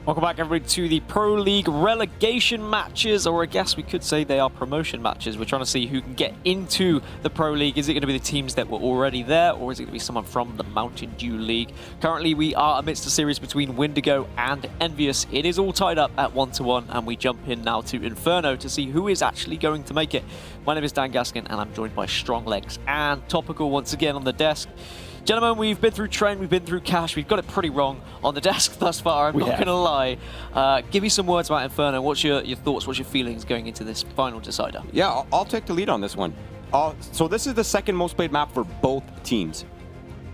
Welcome back, everybody, to the Pro League relegation matches, or I guess we could say they are promotion matches. We're trying to see who can get into the Pro League. Is it going to be the teams that were already there, or is it going to be someone from the Mountain Dew League? Currently, we are amidst a series between Windigo and EnVyUs. It is all tied up at 1-1, and we jump in now to Inferno to see who is actually going to make it. My name is Dan Gaskin, and I'm joined by Strong Legs and Topical once again on the desk. Gentlemen, we've been through Trent, we've been through Cash, we've got it pretty wrong on the desk thus far, I'm not going to lie. Give me some words about Inferno. What's your thoughts, what's your feelings going into this final decider? Yeah, I'll take the lead on this one. So this is the second most played map for both teams.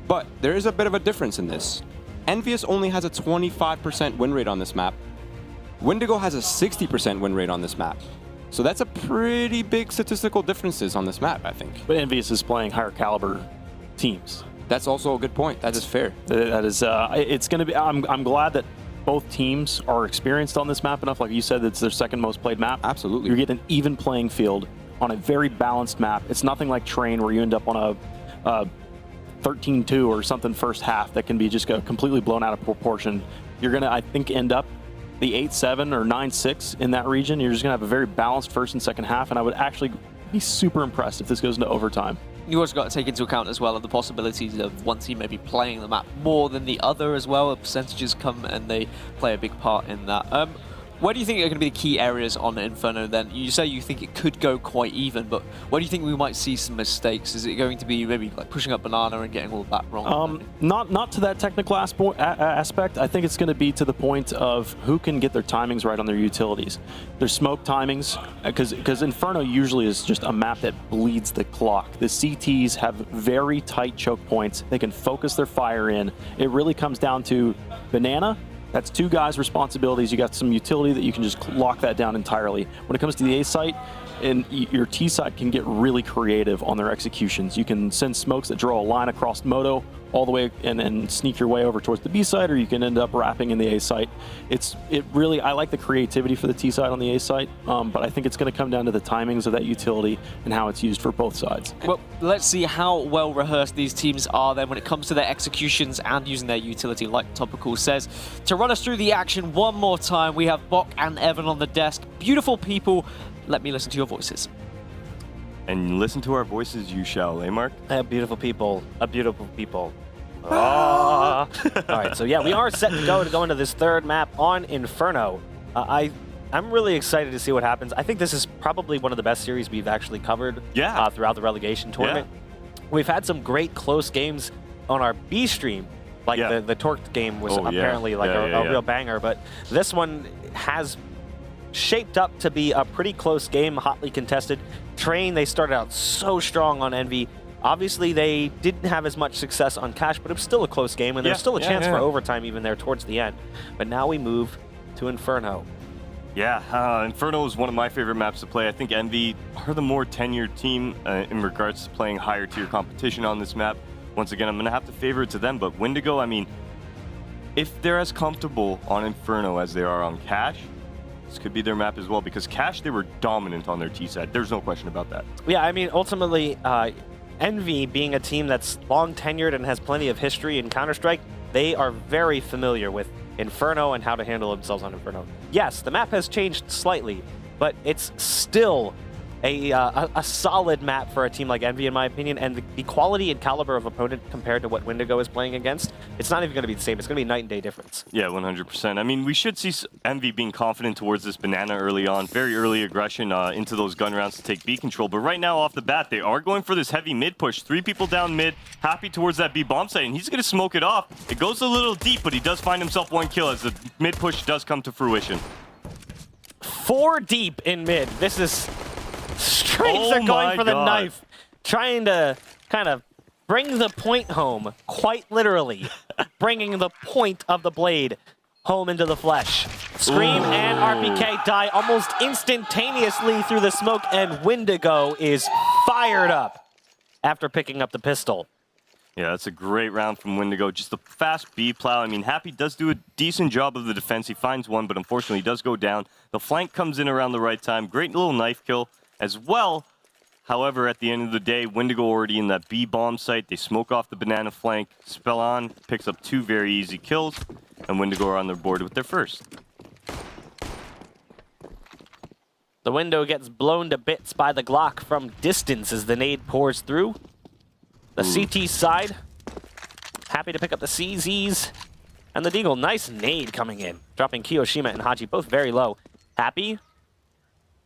But there is a bit of a difference in this. EnVyUs only has a 25% win rate on this map. Windigo has a 60% win rate on this map. So that's a pretty big statistical differences on this map, I think. But EnVyUs is playing higher caliber teams. That's also a good point. That is fair. That is, it's going to be. I'm glad that both teams are experienced on this map enough. Like you said, it's their second most played map. Absolutely. You're getting an even playing field on a very balanced map. It's nothing like Train where you end up on a 13-2 or something first half that can be just completely blown out of proportion. You're going to, I think, end up the 8-7 or 9-6 in that region. You're just going to have a very balanced first and second half, and I would actually be super impressed if this goes into overtime. You also got to take into account as well of the possibilities of one team maybe playing the map more than the other as well. The percentages come and they play a big part in that. Where do you think are going to be the key areas on Inferno then? You say you think it could go quite even, but where do you think we might see some mistakes? Is it going to be maybe like pushing up banana and getting all that wrong? Not to that technical aspect. I think it's going to be to the point of who can get their timings right on their utilities. Their smoke timings, because Inferno usually is just a map that bleeds the clock. The CTs have very tight choke points. They can focus their fire in. It really comes down to banana. That's two guys' responsibilities. You got some utility that you can just lock that down entirely. When it comes to the A site, and your T side can get really creative on their executions. You can send smokes that draw a line across Moto all the way and sneak your way over towards the B side, or you can end up wrapping in the A site. I like the creativity for the T side on the A site, but I think it's going to come down to the timings of that utility and how it's used for both sides. Well, let's see how well rehearsed these teams are then when it comes to their executions and using their utility, like Topical says. To run us through the action one more time, we have Bok and Evan on the desk. Beautiful people. Let me listen to your voices. And listen to our voices, you shall, eh, Mark? Beautiful people, a beautiful people. All right, so yeah, we are set to go into this third map on Inferno. I'm really excited to see what happens. I think this is probably one of the best series we've actually covered throughout the relegation tournament. Yeah. We've had some great close games on our B stream. Like the Torqued game was apparently a real banger, but this one has shaped up to be a pretty close game, hotly contested. Train, they started out so strong on Envy. Obviously, they didn't have as much success on Cash, but it was still a close game, and there's still a chance for overtime even there towards the end. But now we move to Inferno. Yeah, Inferno is one of my favorite maps to play. I think Envy are the more tenured team in regards to playing higher tier competition on this map. Once again, I'm going to have to favor it to them, but Windigo, I mean, if they're as comfortable on Inferno as they are on Cash, this could be their map as well, because Cash, they were dominant on their T side. There's no question about that. Yeah, I mean, ultimately, Envy being a team that's long tenured and has plenty of history in Counter-Strike, they are very familiar with Inferno and how to handle themselves on Inferno. Yes, the map has changed slightly, but it's still a solid map for a team like Envy, in my opinion, and the quality and caliber of opponent compared to what Windigo is playing against, it's not even going to be the same. It's going to be a night and day difference. Yeah, 100%. I mean, we should see Envy being confident towards this banana early on. Very early aggression into those gun rounds to take B control. But right now, off the bat, they are going for this heavy mid push. 3 people down mid, happy towards that B bomb site, and he's going to smoke it off. It goes a little deep, but he does find himself 1 kill as the mid push does come to fruition. 4 deep in mid. This is... Strains are going for the knife, trying to kind of bring the point home, quite literally, bringing the point of the blade home into the flesh. Scream and RPK die almost instantaneously through the smoke, and Windigo is fired up after picking up the pistol. Yeah, that's a great round from Windigo. Just a fast B plow. I mean, Happy does do a decent job of the defense. He finds one, but unfortunately he does go down. The flank comes in around the right time. Great little knife kill as well. However, at the end of the day, Windigo already in that B bomb site. They smoke off the banana flank. Spellon picks up 2 very easy kills, and Windigo are on their board with their first. The window gets blown to bits by the Glock from distance as the nade pours through. The CT side, happy to pick up the CZs. And the Deagle, nice nade coming in, dropping Kiyoshima and Haji both very low. Happy.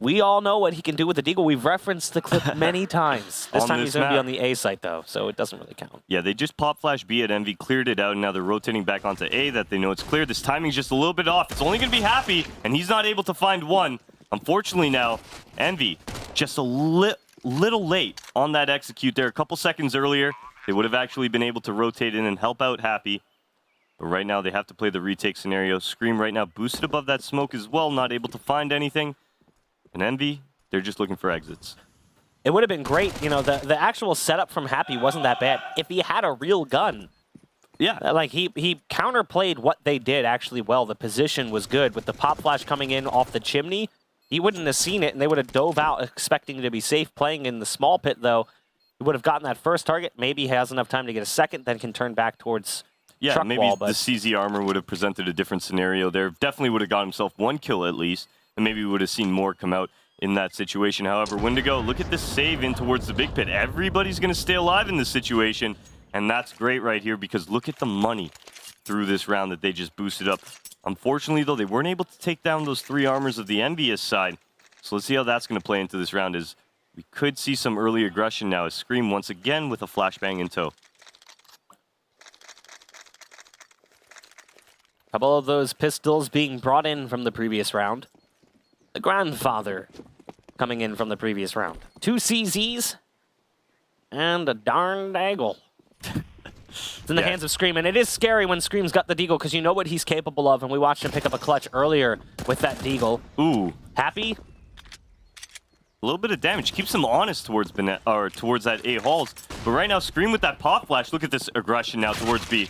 We all know what he can do with the Deagle. We've referenced the clip many times. This time he's going to be on the A site, though, so it doesn't really count. Yeah, they just pop flash B at Envy, cleared it out, and now they're rotating back onto A that they know it's clear. This timing's just a little bit off. It's only going to be Happy, and he's not able to find one. Unfortunately now, Envy just a little late on that execute there. A couple seconds earlier, they would have actually been able to rotate in and help out Happy. But right now, they have to play the retake scenario. Scream right now boosted above that smoke as well, not able to find anything. And Envy, they're just looking for exits. It would have been great. You know, the actual setup from Happy wasn't that bad. If he had a real gun, yeah, like he counterplayed what they did actually well. The position was good. With the pop flash coming in off the chimney, he wouldn't have seen it, and they would have dove out expecting to be safe. Playing in the small pit, though, he would have gotten that first target. Maybe he has enough time to get a second, then can turn back towards truck maybe wall, the CZ armor would have presented a different scenario there. Definitely would have got himself one kill at least. And maybe we would have seen more come out in that situation. However, Windigo, look at this save in towards the big pit. Everybody's going to stay alive in this situation, and that's great right here because look at the money through this round that they just boosted up. Unfortunately, though, they weren't able to take down those 3 armors of the EnVyUs side. So let's see how that's going to play into this round as we could see some early aggression now as Scream once again with a flashbang in tow. Couple of those pistols being brought in from the previous round. The grandfather coming in from the previous round. 2 CZs and a darn Deagle. It's in the hands of Scream, and it is scary when Scream's got the Deagle because you know what he's capable of, and we watched him pick up a clutch earlier with that Deagle. Ooh. Happy? A little bit of damage. Keeps him honest towards towards that A halls. But right now, Scream with that pop flash. Look at this aggression now towards B.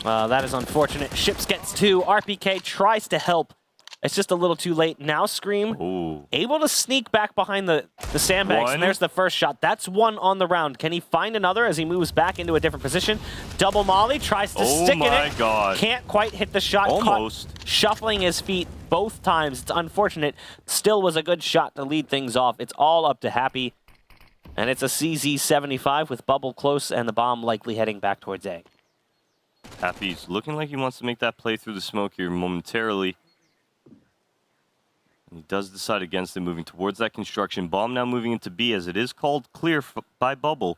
That is unfortunate. Ships gets 2. RPK tries to help. It's just a little too late. Now Scream able to sneak back behind the sandbags, and there's the first shot. That's 1 on the round. Can he find another as he moves back into a different position? Double molly, tries to stick in it. Oh my god. Can't quite hit the shot. Almost. Caught shuffling his feet both times. It's unfortunate. Still was a good shot to lead things off. It's all up to Happy. And it's a CZ75 with Bubble close and the bomb likely heading back towards A. Happy's looking like he wants to make that play through the smoke here momentarily. And he does decide against it, moving towards that construction. Bomb now moving into B as it is called clear by Bubble.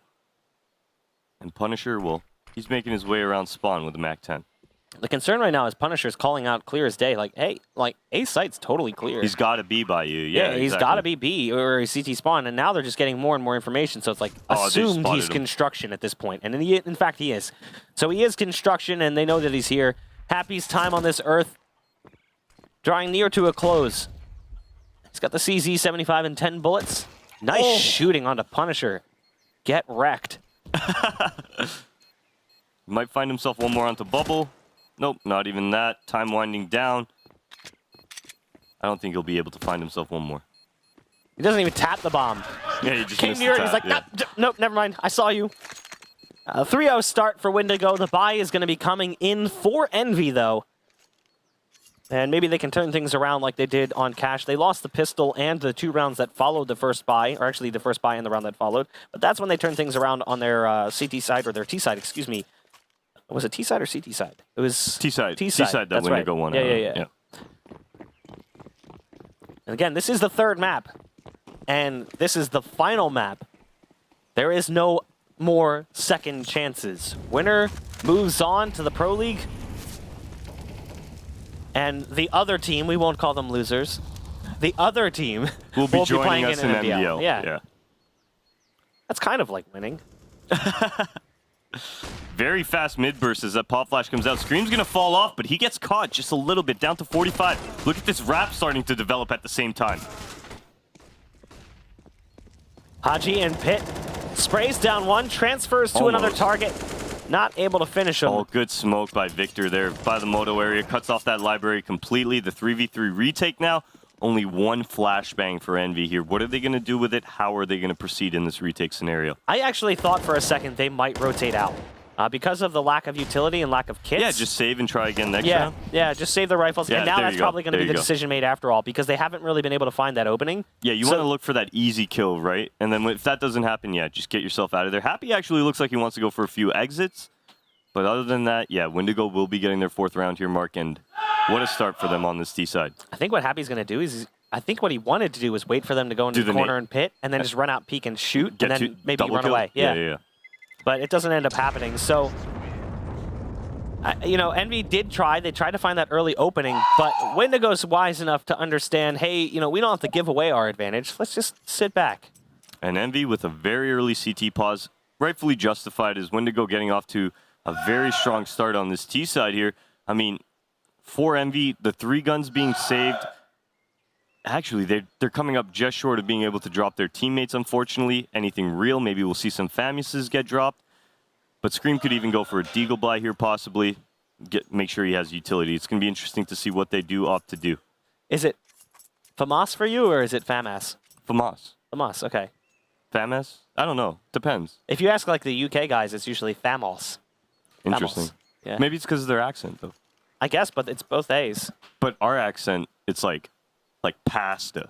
And Punisher, well, he's making his way around spawn with the MAC-10. The concern right now is Punisher's calling out clear as day, like, hey, like, A site's totally clear. He's got to be by you. Yeah, he's exactly. got to be B or CT spawn, and now they're just getting more and more information, so it's like assumed he's construction at this point. And in fact, he is. So he is construction, and they know that he's here. Happy's time on this Earth drawing near to a close. He's got the CZ75 and 10 bullets. Nice shooting onto Punisher. Get wrecked. Might find himself one more onto Bubble. Nope, not even that. Time winding down. I don't think he'll be able to find himself one more. He doesn't even tap the bomb. Yeah, he just came near it. He's like, nope, never mind. I saw you. 3-0 start for Windigo. The buy is going to be coming in for Envy, though. And maybe they can turn things around like they did on Cash. They lost the pistol and the 2 rounds that followed the first buy, or actually the first buy and the round that followed. But that's when they turned things around on their CT side, or their T side, excuse me. Was it T side or CT side? It was T side. T side. That Windigo won. Yeah. And again, this is the 3rd map. And this is the final map. There is no more second chances. Winner moves on to the Pro League. And the other team, we won't call them losers, the other team will be joining playing us in in NBL. NBL. Yeah. That's kind of like winning. Very fast mid burst as that pop flash comes out. Scream's going to fall off, but he gets caught just a little bit, down to 45. Look at this wrap starting to develop at the same time. Haji and Pitt sprays down 1, transfers to another target. Not able to finish him. Oh, good smoke by Victor there by the moto area. Cuts off that library completely. The 3v3 retake now. Only 1 flashbang for Envy here. What are they going to do with it? How are they going to proceed in this retake scenario? I actually thought for a second they might rotate out. because of the lack of utility and lack of kits. Yeah, just save and try again next yeah, round. Yeah, just save the rifles. Yeah, and now there that's you go. probably going to There be the you go. decision made after all, because they haven't really been able to find that opening. Yeah, you want to look for that easy kill, right? And then if that doesn't happen, yeah, just get yourself out of there. Happy actually looks like he wants to go for a few exits. But other than that, yeah, Windigo will be getting their 4th round here, Mark. And what a start for them on this T side. I think what Happy's going to do is, I think what he wanted to do was wait for them to go into the corner and pit, and then just run out, peek, and shoot, and then maybe run away. Yeah. But it doesn't end up happening. So, you know, Envy did try. They tried to find that early opening, but Windigo's wise enough to understand, hey, you know, we don't have to give away our advantage. Let's just sit back. And Envy with a very early CT pause, rightfully justified, is Windigo getting off to a very strong start on this T side here. I mean, for Envy, the 3 guns being saved, actually, they're coming up just short of being able to drop their teammates, unfortunately. Anything real, maybe we'll see some Famuses get dropped. But Scream could even go for a Deagle Bly here, possibly. Make sure he has utility. It's going to be interesting to see what they do opt to do. Is it FAMAS for you, or is it FAMAS? FAMAS. FAMAS, okay. FAMAS? I don't know. Depends. If you ask like the UK guys, it's usually FAMOS. Interesting. Yeah. Maybe it's because of their accent, though. I guess, but it's both A's. But our accent, it's like pasta.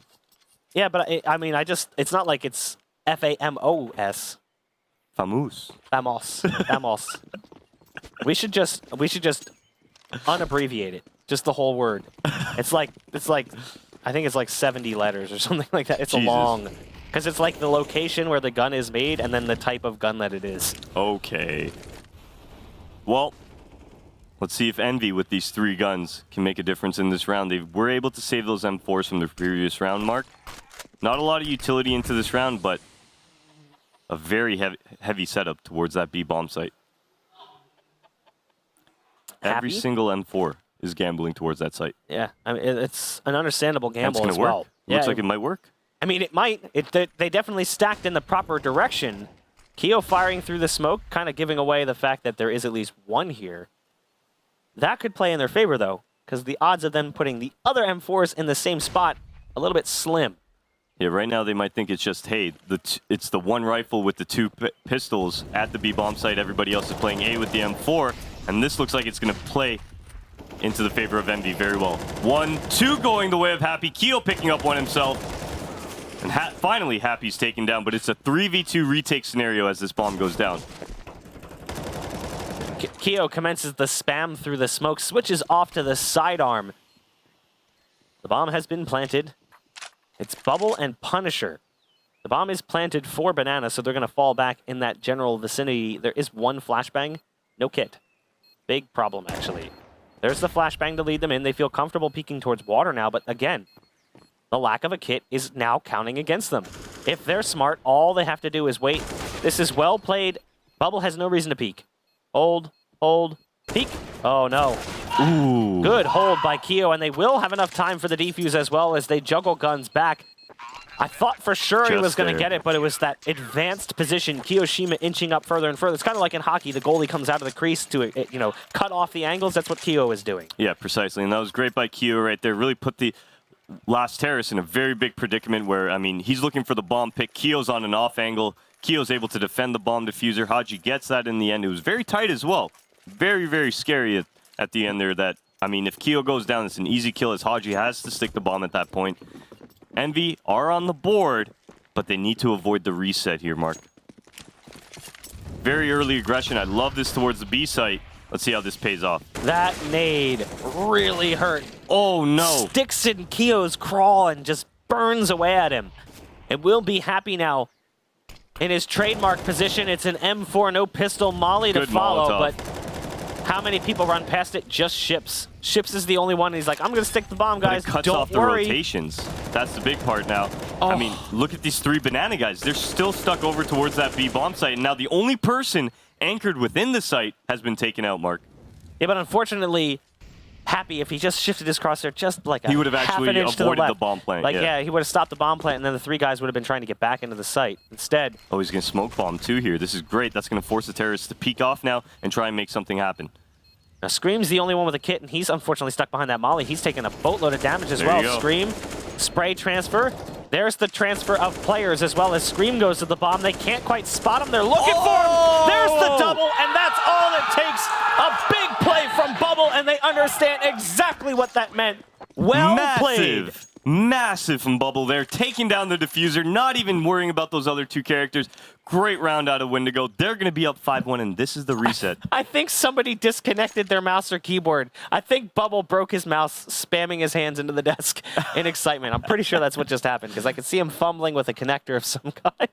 Yeah, but I mean, it's not like it's FAMOS. Famous. FAMOS. FAMOS. We should just unabbreviate it. Just the whole word. It's like I think it's like 70 letters or something like that. It's Jesus. a long, because it's like the location where the gun is made and then the type of gun that it is. Okay. Well, let's see if Envy with these 3 guns can make a difference in this round. They were able to save those M4s from the previous round, Mark. Not a lot of utility into this round, but a very heavy setup towards that B bomb site. Every single M4 is gambling towards that site. Yeah, I mean, it's an understandable gamble as work. well. Looks like it might work. I mean, it might. They definitely stacked in the proper direction. Keo firing through the smoke, kind of giving away the fact that there is at least one here. That could play in their favor, though, because the odds of them putting the other M4s in the same spot, a little bit slim. Yeah, right now they might think it's just, hey, it's the one rifle with the 2 pistols at the B bomb site. Everybody else is playing A with the M4, and this looks like it's going to play into the favor of Envy very well. 1-2 going the way of Happy. Keo picking up one himself. And finally, Happy's taken down, but it's a 3v2 retake scenario as this bomb goes down. Keo commences the spam through the smoke, switches off to the sidearm. The bomb has been planted. It's Bubble and Punisher. The bomb is planted for Banana, so they're going to fall back in that general vicinity. There is one flashbang, no kit. Big problem, actually. There's the flashbang to lead them in. They feel comfortable peeking towards water now, but again, the lack of a kit is now counting against them. If they're smart, all they have to do is wait. This is well played. Bubble has no reason to peek. Hold, peek. Oh, no. Ooh. Good hold by Keo, and they will have enough time for the defuse as well as they juggle guns back. I thought for sure he was going to get it, but it was that advanced position. Kiyoshima inching up further and further. It's kind of like in hockey. The goalie comes out of the crease to, you know, cut off the angles. That's what Keo is doing. Yeah, precisely. And that was great by Keo right there. Really put the Last Terrace in a very big predicament where, I mean, he's looking for the bomb pick. Keo's on an off angle. Keo's able to defend the bomb diffuser. Haji gets that in the end. It was very tight as well. Very, very scary at the end there that, I mean, if Keo goes down, it's an easy kill as Haji has to stick the bomb at that point. Envy are on the board, but they need to avoid the reset here, Mark. Very early aggression. I love this towards the B site. Let's see how this pays off. That nade really hurt. Oh, no. Sticks in Keo's crawl and just burns away at him. It will be Happy now in his trademark position. It's an M4, no pistol molly to follow, Molotov. but how many people run past it? Just Ships. Ships is the only one. He's like, I'm going to stick the bomb, guys. But it cuts Don't off the worry. rotations. That's the big part now. Oh. I mean, look at these 3 Banana guys. They're still stuck over towards that B bomb site. And now the only person anchored within the site has been taken out, Mark. Yeah, but unfortunately, Happy, if he just shifted his crosshair just like He would have half actually an inch to the avoided the left. bomb plant. Like, yeah, he would have stopped the bomb plant, and then the 3 guys would have been trying to get back into the site. Instead, Oh, he's going to smoke bomb too here. This is great. That's going to force the terrorists to peek off now and try and make something happen. now Scream's the only one with a kit, and he's unfortunately stuck behind that molly. He's taking a boatload of damage as There well. you go. Scream, spray transfer. There's the transfer of players as well as Scream goes to the bomb. They can't quite spot him. They're looking for him. There's the double, and that's all it takes a big play from Bubble, and they understand exactly what that meant. Well played. Massive from Bubble there, taking down the diffuser, not even worrying about those other two characters. Great round out of Windigo. They're going to be up 5-1, and this is the reset. I think somebody disconnected their mouse or keyboard. I think Bubble broke his mouse, spamming his hands into the desk in excitement. I'm pretty sure that's what just happened, because I could see him fumbling with a connector of some kind.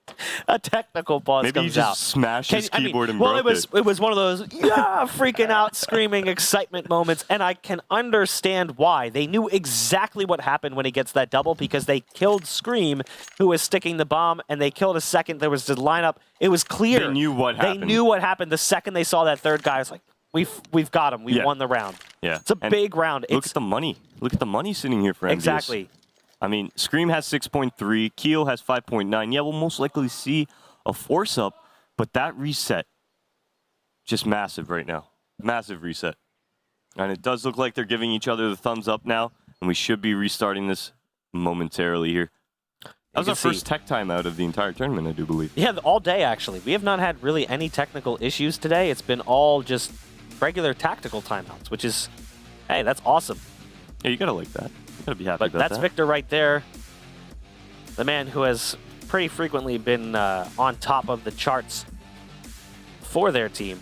A technical pause Maybe comes he out. just smashed his keyboard and broke it. It was one of those, yeah, freaking out, screaming excitement moments, and I can understand why. They knew exactly what happened when he gets that double, because they killed Scream, who was sticking the bomb, and they killed a second. There was the lineup. It was clear. They knew what happened. They knew what happened the second they saw that third guy. It's like, we've got him. We won the round. Yeah. It's a big round. Look at the money. Look at the money sitting here for EnVyUs. Exactly. I mean, Scream has 6.3. Keo has 5.9. Yeah, we'll most likely see a force up, but that reset, just massive right now. Massive reset. And it does look like they're giving each other the thumbs up now, and we should be restarting this momentarily here. That was our first tech timeout of the entire tournament, I do believe. Yeah, all day, actually. We have not had really any technical issues today. It's been all just regular tactical timeouts, which is, hey, that's awesome. Yeah, you gotta like that. You gotta be happy But about that's that. Victor right there, the man who has pretty frequently been on top of the charts for their team.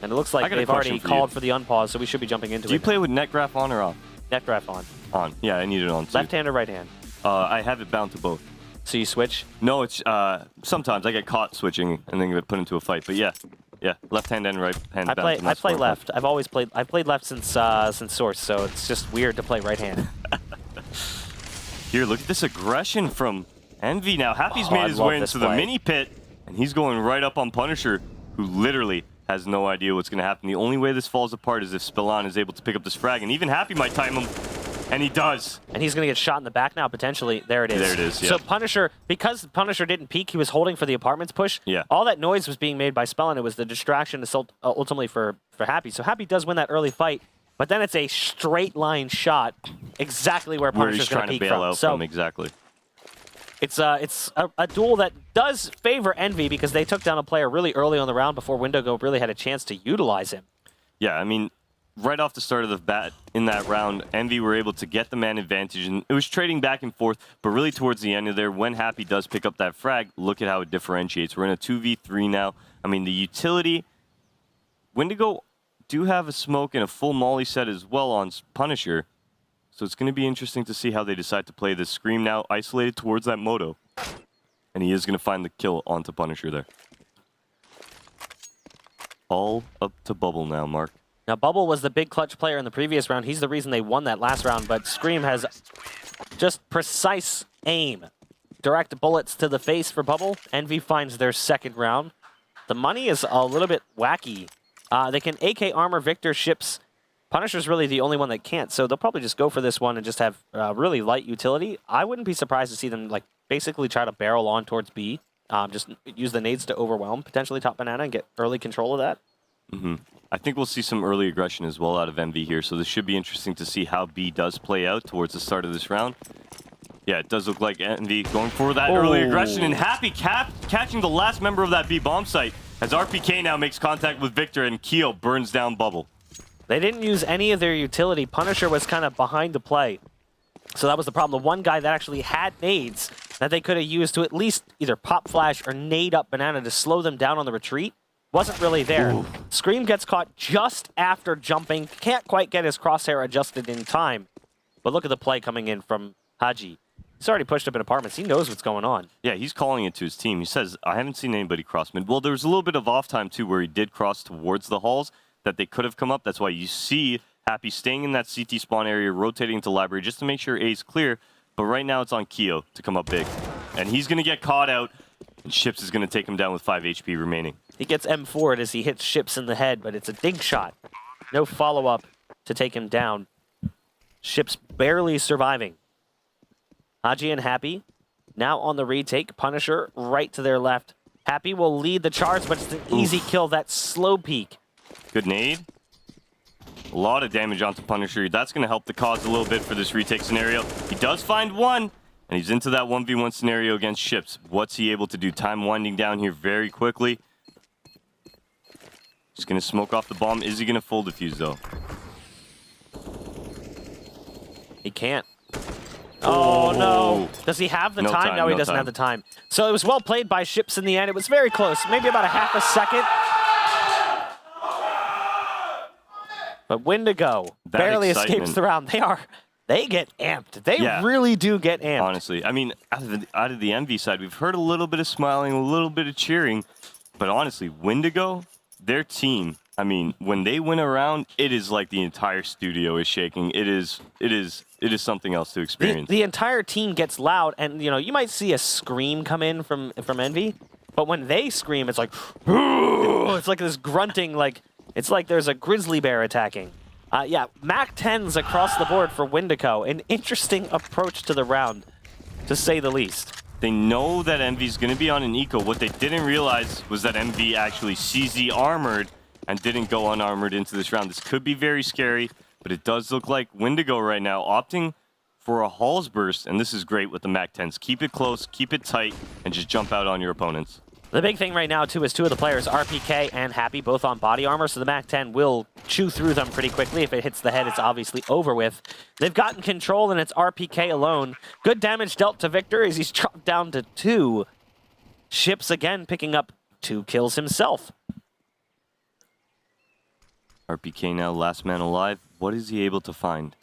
And it looks like they've already called for the unpause, so we should be jumping into it. Do you play with NetGraph on or off? NetGraph on. On. Yeah, I need it on too. Left hand or right hand? I have it bound to both. So you switch? No, it's sometimes I get caught switching and then get put into a fight. But yeah, left hand and right hand. I play left. I've played left since Source, so it's just weird to play right hand. Here, look at this aggression from Envy. Now Happy's made his way into the mini pit, and he's going right up on Punisher, who literally has no idea what's going to happen. The only way this falls apart is if Spillon is able to pick up this frag, and even Happy might time him. And he does. And he's going to get shot in the back now, potentially. There it is. There it is, yeah. So Punisher, because Punisher didn't peek, he was holding for the apartments push. Yeah. All that noise was being made by Spellin. It was the distraction ultimately for Happy. So Happy does win that early fight, but then it's a straight line shot exactly where Punisher's going to peek from. So exactly. It's a duel that does favor Envy because they took down a player really early on the round before Windigo really had a chance to utilize him. Yeah, I mean, right off the start of the bat in that round, Envy were able to get the man advantage, and it was trading back and forth, but really towards the end of there, when Happy does pick up that frag, look at how it differentiates. We're in a 2v3 now. I mean, the utility, Windigo do have a smoke and a full molly set as well on Punisher, so it's going to be interesting to see how they decide to play this. Scream now isolated towards that Moto, and he is going to find the kill onto Punisher there. All up to Bubble now, Mark. Now, Bubble was the big clutch player in the previous round. He's the reason they won that last round, but Scream has just precise aim. Direct bullets to the face for Bubble. Envy finds their second round. The money is a little bit wacky. They can AK armor Victor ships. Punisher's really the only one that can't, so they'll probably just go for this one and just have really light utility. I wouldn't be surprised to see them like basically try to barrel on towards B. Just use the nades to overwhelm potentially top banana and get early control of that. Mm-hmm. I think we'll see some early aggression as well out of Envy here, so this should be interesting to see how B does play out towards the start of this round. Yeah, it does look like Envy going for that early aggression, and Happy catching the last member of that B bomb site as RPK now makes contact with Victor, and Keo burns down Bubble. They didn't use any of their utility. Punisher was kind of behind the play. So that was the problem. The one guy that actually had nades that they could have used to at least either pop flash or nade up Banana to slow them down on the retreat wasn't really there. Ooh. Scream gets caught just after jumping. Can't quite get his crosshair adjusted in time. But look at the play coming in from Haji. He's already pushed up in apartments. He knows what's going on. Yeah, he's calling it to his team. He says, I haven't seen anybody cross mid. Well, there was a little bit of off time, too, where he did cross towards the halls that they could have come up. That's why you see Happy staying in that CT spawn area, rotating to library just to make sure A's clear. But right now it's on Keo to come up big. And he's going to get caught out, and Ships is going to take him down with 5 HP remaining. He gets M4'd as he hits Ships in the head, but it's a dig shot. No follow-up to take him down. Ships barely surviving. Haji and Happy now on the retake. Punisher right to their left. Happy will lead the charge, but it's an easy kill. That slow peek. Good nade. A lot of damage onto Punisher. That's going to help the cause a little bit for this retake scenario. He does find one, and he's into that 1v1 scenario against Ships. What's he able to do? Time winding down here very quickly. He's going to smoke off the bomb. Is he going to full defuse, though? He can't. Oh, no. Does he have the No time? time, No, he no doesn't time. have the time. So it was well played by Ships in the end. It was very close, maybe about a half a second. But Windigo That barely excitement. escapes the round. They get amped. They Yeah. really do get amped. Honestly, I mean, out of the Envy side, we've heard a little bit of smiling, a little bit of cheering, but honestly, Windigo, their team, I mean, when they win a round, it is like the entire studio is shaking. It is something else to experience. The entire team gets loud, and you might see a scream come in from Envy, but when they scream, it's like, it's like this grunting, like it's like there's a grizzly bear attacking. Yeah, MAC-10s across the board for Windigo. An interesting approach to the round, to say the least. They know that Envy's going to be on an eco. What they didn't realize was that Envy actually CZ armored and didn't go unarmored into this round. This could be very scary, but it does look like Windigo right now opting for a Halls burst, and this is great with the MAC-10s. Keep it close, keep it tight, and just jump out on your opponents. The big thing right now, too, is two of the players, RPK and Happy, both on body armor, so the MAC-10 will chew through them pretty quickly. If it hits the head, it's obviously over with. They've gotten control, and it's RPK alone. Good damage dealt to Victor as he's chopped down to 2. Ships again picking up 2 kills himself. RPK now last man alive. What is he able to find?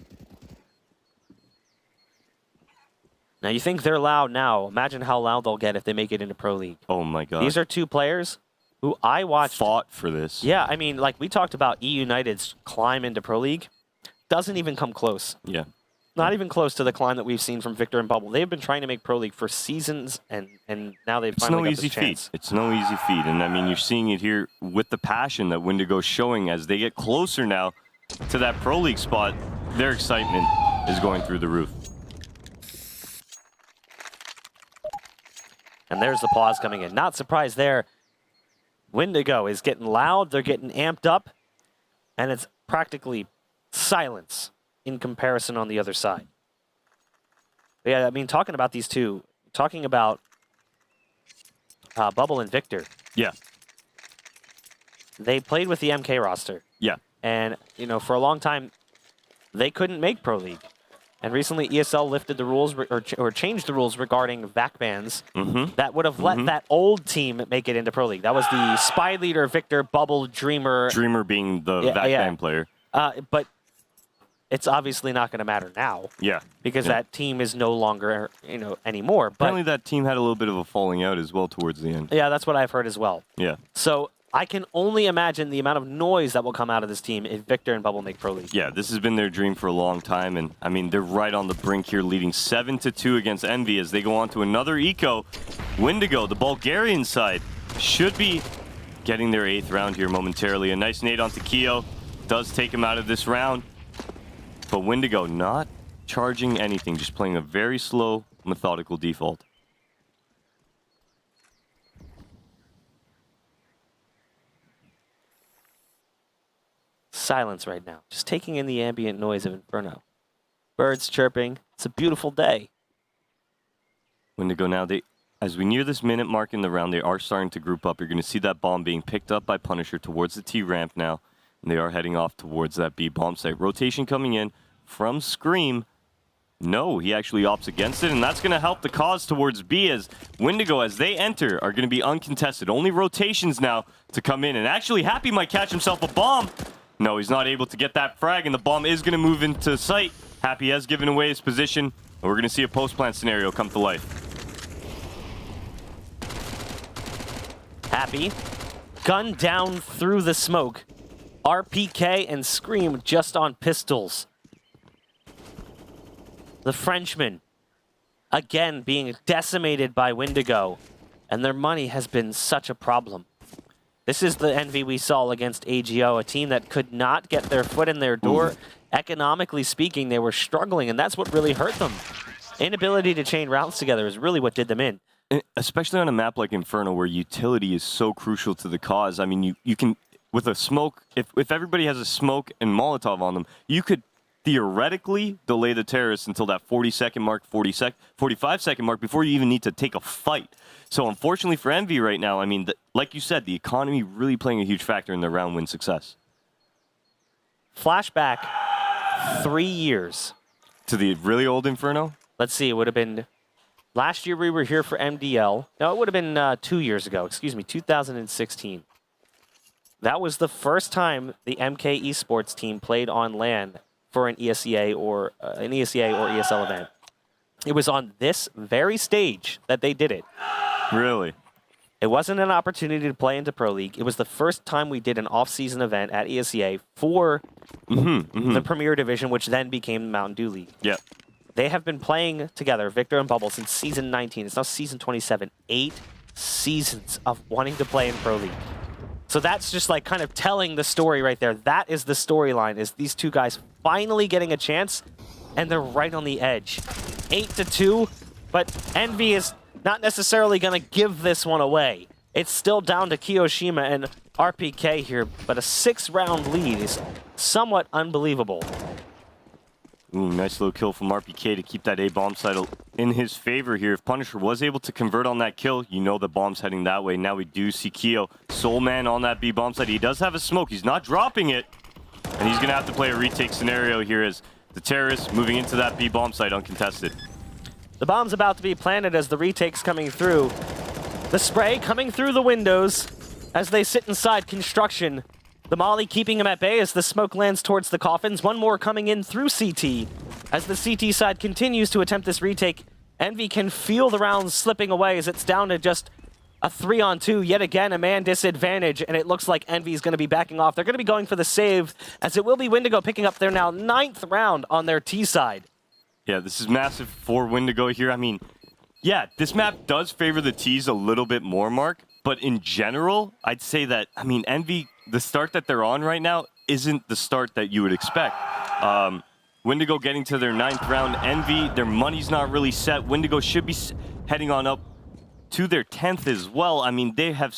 Now, you think they're loud now. Imagine how loud they'll get if they make it into Pro League. Oh my god. These are 2 players who I watched. Fought for this. Yeah, I mean, like we talked about United's climb into Pro League. Doesn't even come close. Yeah. Not even close to the climb that we've seen from Victor and Bubble. They've been trying to make Pro League for seasons, and now they've finally got this chance. It's no easy feat. And I mean, you're seeing it here with the passion that Windigo's showing as they get closer now to that Pro League spot. Their excitement is going through the roof. And there's the pause coming in. Not surprised there. Windigo is getting loud. They're getting amped up. And it's practically silence in comparison on the other side. But yeah, I mean, talking about these two, talking about Bubble and Victor, Yeah. they played with the MK roster. Yeah. And, for a long time, they couldn't make Pro League. And recently, ESL lifted the rules or changed the rules regarding VAC bans that would have let that old team make it into Pro League. That was the Spy Leader, Victor, Bubble, Dreamer. Dreamer being the VAC ban player. But it's obviously not going to matter now. Yeah. Because that team is no longer, anymore. But Apparently that team had a little bit of a falling out as well towards the end. yeah, that's what I've heard as well. Yeah. So I can only imagine the amount of noise that will come out of this team if Victor and Bubble make Pro League. Yeah, this has been their dream for a long time, and I mean, they're right on the brink here, leading 7-2 against Envy as they go on to another eco. Windigo, the Bulgarian side, should be getting their 8th round here momentarily. A nice nade onto Keo does take him out of this round, but Windigo not charging anything, just playing a very slow, methodical default. Silence right now. Just taking in the ambient noise of Inferno. Birds chirping. It's a beautiful day. Windigo now, as we near this minute mark in the round, they are starting to group up. You're going to see that bomb being picked up by Punisher towards the T ramp now, and they are heading off towards that B bomb site. Rotation coming in from Scream. No, he actually opts against it, and that's going to help the cause towards B as Windigo, as they enter, are going to be uncontested. Only rotations now to come in, and actually Happy might catch himself a bomb. No, he's not able to get that frag, and the bomb is going to move into sight. Happy has given away his position, and we're going to see a post-plant scenario come to life. Happy. Gunned down through the smoke. RPK and Scream just on pistols. The Frenchman, again, being decimated by Windigo, and their money has been such a problem. This is the Envy we saw against AGO, a team that could not get their foot in their door. Economically speaking, they were struggling, and that's what really hurt them. Inability to chain rounds together is really what did them in. Especially on a map like Inferno, where utility is so crucial to the cause. I mean, you can, with a smoke, if everybody has a smoke and Molotov on them, you could theoretically delay the terrorists until that 40-second mark, 45-second mark before you even need to take a fight. So unfortunately for EnVy right now, I mean, like you said, the economy really playing a huge factor in their round win success. Flashback 3 years. To the really old Inferno? Let's see, it would have been last year we were here for MDL. No, it would have been 2 years ago, 2016. That was the first time the MK Esports team played on LAN for an ESEA or ESL event. It was on this very stage that they did it. Really? It wasn't an opportunity to play into Pro League. It was the first time we did an off-season event at ESEA for the Premier Division, which then became the Mountain Dew League. Yeah. They have been playing together, Victor and Bubble, since season 19. It's now season 27. 8 seasons of wanting to play in Pro League. So that's just like kind of telling the story right there. That is the storyline, is these two guys finally getting a chance, and they're right on the edge. 8-2, but EnVy is not necessarily going to give this one away. It's still down to Kiyoshima and RPK here, but a 6-round lead is somewhat unbelievable. Ooh, nice little kill from RPK to keep that A bomb site in his favor here. If Punisher was able to convert on that kill, you know the bomb's heading that way. Now we do see Kyo, Soul Man on that B bomb site. He does have a smoke. He's not dropping it. And he's going to have to play a retake scenario here as the terrorists moving into that B bomb site uncontested. The bomb's about to be planted as the retake's coming through. The spray coming through the windows as they sit inside construction. The molly keeping him at bay as the smoke lands towards the coffins. One more coming in through CT. As the CT side continues to attempt this retake, EnVy can feel the rounds slipping away as it's down to just a 3-on-2. Yet again, a man disadvantage, and it looks like EnVy is going to be backing off. They're going to be going for the save, as it will be Windigo picking up their now 9th round on their T side. Yeah, this is massive for Windigo here. I mean, yeah, this map does favor the T's a little bit more, Mark. But in general, I'd say that, I mean, EnVy, the start that they're on right now isn't the start that you would expect. Windigo getting to their 9th round. EnVy, their money's not really set. Windigo should be heading on up to their 10th as well. I mean, they have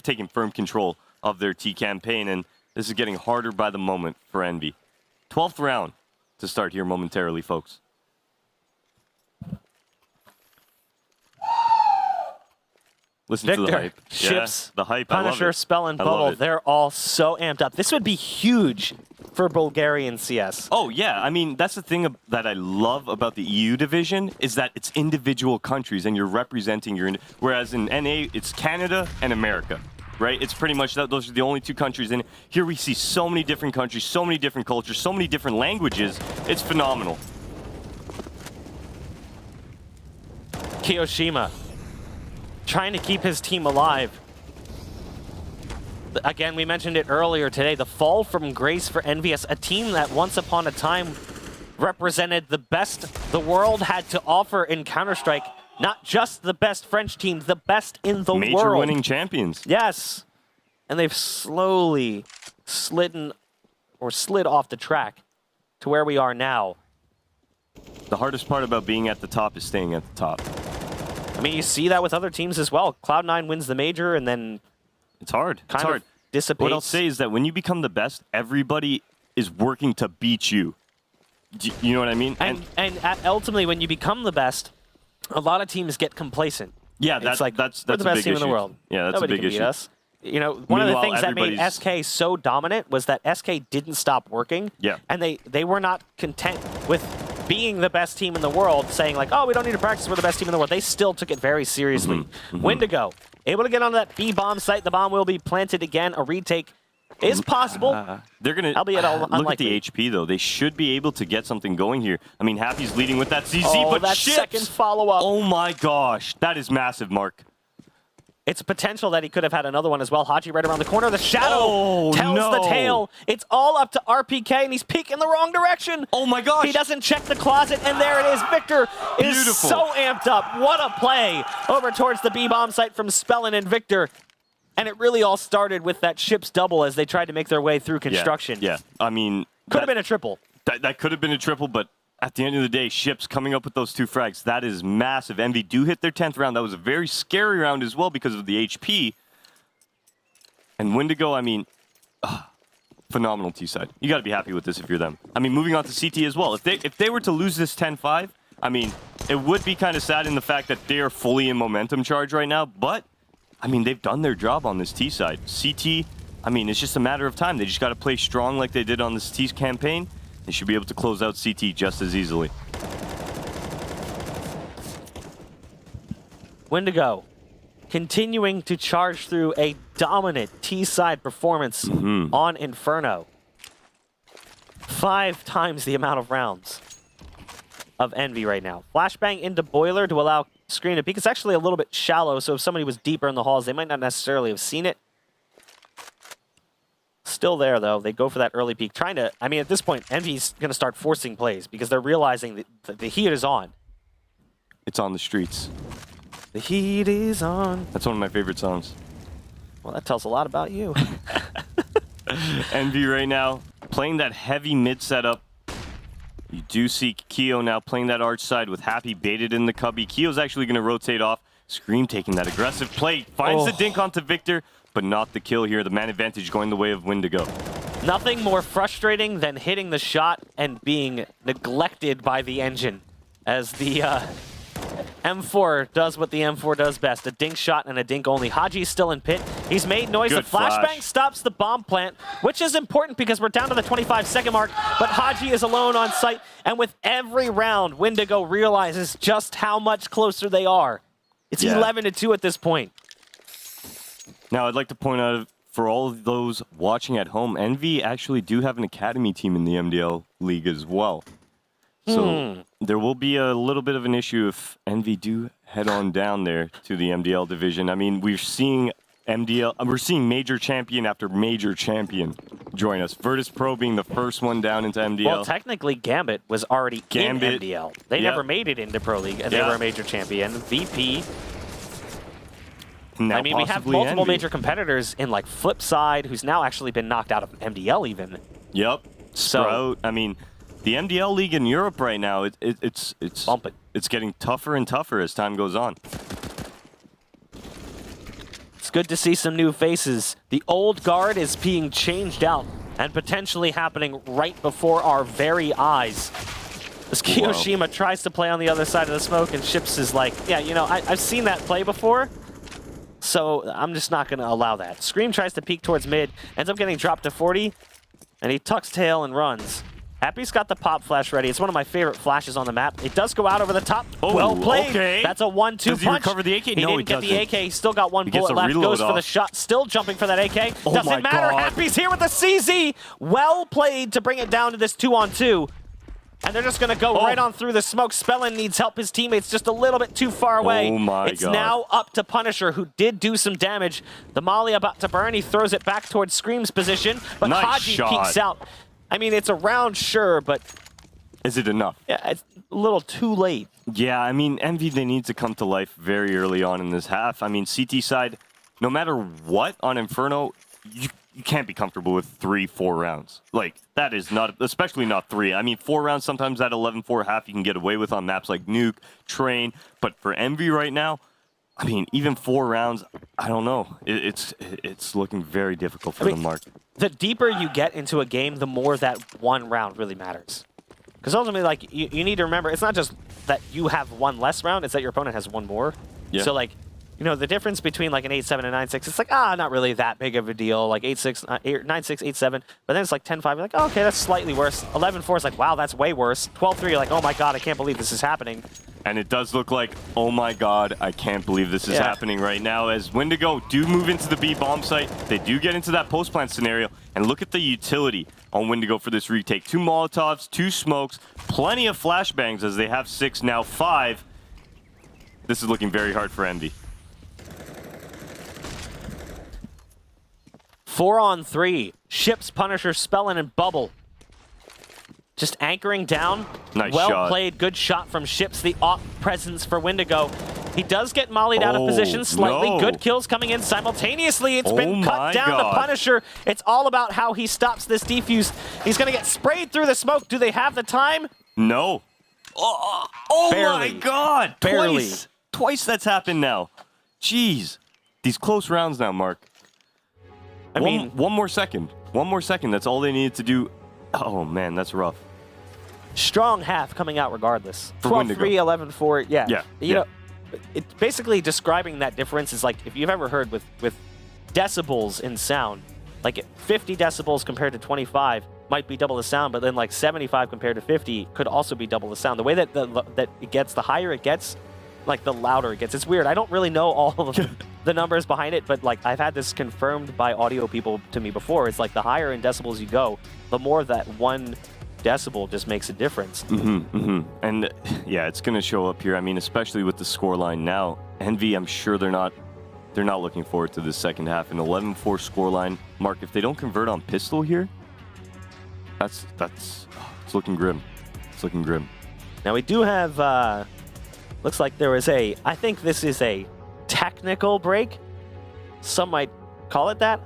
taken firm control of their T campaign, and this is getting harder by the moment for EnVy. 12th round to start here momentarily, folks. Listen Victor, to the hype. Ships, Yeah, the hype. Punisher, I love it. Spell, and I love Bubble, it. they're all so amped up. This would be huge for Bulgarian CS. Oh, yeah. I mean, that's the thing that I love about the EU division is that it's individual countries and you're representing your... Whereas in NA, it's Canada and America, right? It's pretty much that. Those are the only two countries. And here we see so many different countries, so many different cultures, so many different languages. It's phenomenal. Kiyoshima trying to keep his team alive. Again, we mentioned it earlier today, the fall from grace for EnVyUs, a team that once upon a time represented the best the world had to offer in Counter-Strike. Not just the best French team, the best in the world. Major winning champions. Yes. And they've slowly slid off the track to where we are now. The hardest part about being at the top is staying at the top. I mean, you see that with other teams as well. Cloud9 wins the major and then It's hard. It's kind hard. of dissipates. What I'll say is that when you become the best, everybody is working to beat you. You know what I mean? And ultimately, when you become the best, a lot of teams get complacent. Yeah, It's that's like, that's we're a the best big team issue. in the world. Yeah, that's Nobody a big can beat issue. us. You know, one of the Meanwhile, things that made everybody's- SK so dominant was that SK didn't stop working. Yeah. And they were not content with being the best team in the world, saying like, oh, we don't need to practice, we're the best team in the world. They still took it very seriously. Windigo, able to get onto that B bomb site. The bomb will be planted again. A retake is possible. They're going to Albeit look at unlikely. the HP, though. They should be able to get something going here. I mean, Happy's leading with that CZ, Oh, but that Ships! second follow-up. Oh, my gosh. That is massive, Mark. It's potential that he could have had another one as well. Haji right around the corner. The shadow Oh, tells the no. tale. It's all up to RPK, and he's peeking the wrong direction. Oh, my gosh. He doesn't check the closet, and there it is. Victor is Beautiful. so amped up. What a play over towards the B-bomb site from Spellin and Victor. And it really all started with that ship's double as they tried to make their way through construction. Yeah. I mean, Could have been a triple. that could have been a triple, but at the end of the day, Ships coming up with those 2 frags, that is massive. EnVy do hit their 10th round. That was a very scary round as well because of the HP. And Windigo, I mean, phenomenal T side. You got to be happy with this if you're them. I mean, moving on to CT as well. If they were to lose this 10-5, I mean, it would be kind of sad in the fact that they are fully in momentum charge right now. But I mean, they've done their job on this T side. CT, I mean, it's just a matter of time. They just got to play strong like they did on this T campaign. They should be able to close out CT just as easily. Windigo continuing to charge through a dominant T-side performance on Inferno. 5 times the amount of rounds of Envy right now. Flashbang into Boiler to allow Screen to peek. It's actually a little bit shallow, so if somebody was deeper in the halls, they might not necessarily have seen it. Still there, though. They go for that early peek. Trying to, I mean, at this point, Envy's going to start forcing plays because they're realizing that the heat is on. It's on the streets. The heat is on. That's one of my favorite songs. Well, that tells a lot about you. Envy right now playing that heavy mid setup. You do see Keo now playing that arch side with Happy baited in the cubby. Keo's actually going to rotate off. Scream taking that aggressive play. Finds the dink onto Victor, but not the kill here. The man advantage going the way of Windigo. Nothing more frustrating than hitting the shot and being neglected by the engine as the M4 does what the M4 does best. A dink shot and a dink only. Haji's still in pit. He's made noise. Good The flashbang flash. stops the bomb plant, which is important because we're down to the 25-second mark, but Haji is alone on site, and with every round, Windigo realizes just how much closer they are. It's 11-2 at this point. Now, I'd like to point out for all of those watching at home, Envy actually do have an academy team in the MDL League as well. So there will be a little bit of an issue if Envy do head on down there to the MDL division. I mean, we're seeing major champion after major champion join us. Virtus Pro being the first one down into MDL. Well, technically, Gambit was already in MDL. They never made it into Pro League, and they were a major champion. VP. Now I mean, we have possibly multiple Envy. major competitors in like Flipside, who's now actually been knocked out of MDL even. Yep. So- Sprout. I mean, the MDL League in Europe right now, it's Bumping. It's getting tougher and tougher as time goes on. It's good to see some new faces. The old guard is being changed out and potentially happening right before our very eyes. As Kiyoshima tries to play on the other side of the smoke, and Ships is like, yeah, you know, I've seen that play before, so I'm just not going to allow that. Scream tries to peek towards mid, ends up getting dropped to 40, and he tucks tail and runs. Happy's got the pop flash ready. It's one of my favorite flashes on the map. It does go out over the top. Oh, well played. okay. That's a 1-2 Does he punch. recover the AK? He No, didn't he get the doesn't. AK. He still got one He gets bullet a left. reload Goes for the off. shot. Still jumping for that AK. Oh Doesn't my matter. God. Happy's here with the CZ. Well played to bring it down to this 2-on-2. And they're just going to go right on through the smoke. Spellin needs help. His teammate's just a little bit too far away. Oh my It's God. now up to Punisher, who did do some damage. The molly about to burn. He throws it back towards Scream's position, but Nice Haji shot. peeks out. I mean, it's a round, sure, but Is it enough? yeah, it's a little too late. Yeah, I mean, Envy, they need to come to life very early on in this half. I mean, CT side, no matter what on Inferno, you can't be comfortable with 3-4 rounds. Like, that is not, especially not 3. I mean, 4 rounds, sometimes that 11-4 half you can get away with on maps like Nuke, Train. But for Envy right now, I mean, even 4 rounds, I don't know. It's looking very difficult for them, Mark. The deeper you get into a game, the more that one round really matters. Because ultimately, like, you need to remember, it's not just that you have one less round, it's that your opponent has one more. Yeah. So, like, you know, the difference between, like, an 8-7 and 9-6, it's like, not really that big of a deal. Like, 8-6, 9-6, 8-7. But then it's like 10-5, you're like, oh, okay, that's slightly worse. 11-4 is like, wow, that's way worse. 12-3, you're like, oh my god, I can't believe this is happening. And it does look like, oh my god, I can't believe this is happening right now. As Windigo do move into the B bomb site, they do get into that post-plant scenario. And look at the utility on Windigo for this retake. 2 Molotovs, 2 smokes, plenty of flashbangs as they have 6, now 5. This is looking very hard for Envy. 4-on-3. Ships, Punisher, Spellin, and Bubble. Just anchoring down. Nice well shot. played. Good shot from Ships. The op presence for Windigo. He does get mollied out of position slightly. no. Good kills coming in simultaneously. It's Oh been my cut down. God. The Punisher. It's all about how he stops this defuse. He's going to get sprayed through the smoke. Do they have the time? No. Oh Barely. my god! Barely. Twice that's happened now. Jeez. These close rounds now, Mark. I mean, one more second. 1 more second. That's all they needed to do. Oh, man, that's rough. Strong half coming out regardless. For 12-3, Windigo. 11-4. Yeah. Yeah, You know, it's basically describing that difference is like if you've ever heard with decibels in sound, like 50 decibels compared to 25 might be double the sound, but then like 75 compared to 50 could also be double the sound. The way that that it gets, the higher it gets, like the louder it gets. It's weird. I don't really know all of the numbers behind it, but like I've had this confirmed by audio people to me before. It's like the higher in decibels you go, the more that 1 decibel just makes a difference. And yeah, it's going to show up here. I mean, especially with the scoreline now. Envy, I'm sure they're not looking forward to the second half. An 11-4 scoreline. Mark, if they don't convert on pistol here, it's looking grim. It's looking grim. Now we do have, looks like there was I think this is a technical break. Some might call it that.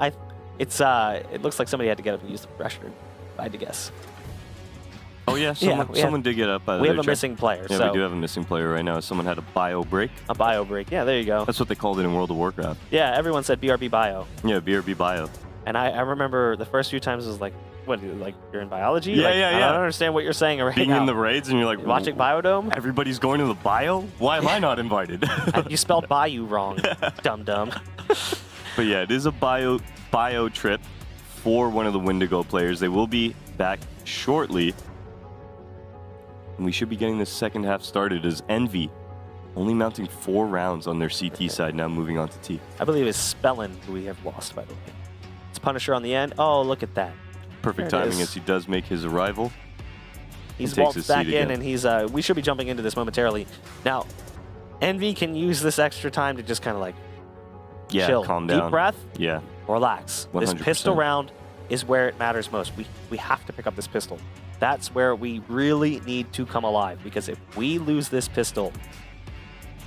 It looks like somebody had to get up and use the pressure, I had to guess. Oh yeah, someone did get up. We have a missing player. Yeah, so we do have a missing player right now. Someone had a bio break. A bio break. Yeah, there you go. That's what they called it in World of Warcraft. Yeah, everyone said BRB bio. Yeah, BRB bio. And I remember the first few times it was like, what, like you're in biology? Yeah, like, yeah. I don't understand what you're saying right Being now. in the raids and you're like, watching Biodome? everybody's going to the bio? Why am I not invited? You spelled Bayou wrong, dum-dum. But yeah, it is a bio trip for one of the Windigo players. They will be back shortly. And we should be getting the second half started as Envy only mounting 4 rounds on their CT side, now moving on to T. I believe it's Spellin who we have lost, by the way. It's Punisher on the end. Oh, look at that. Perfect There it timing is. as he does make his arrival. He's takes waltzed his back seat in, again. and he's. We should be jumping into this momentarily. Now, Envy can use this extra time to just kind of like Yeah, chill. calm down. Deep breath, Yeah. relax. This 100%. pistol round is where it matters most. We have to pick up this pistol. That's where we really need to come alive, because if we lose this pistol,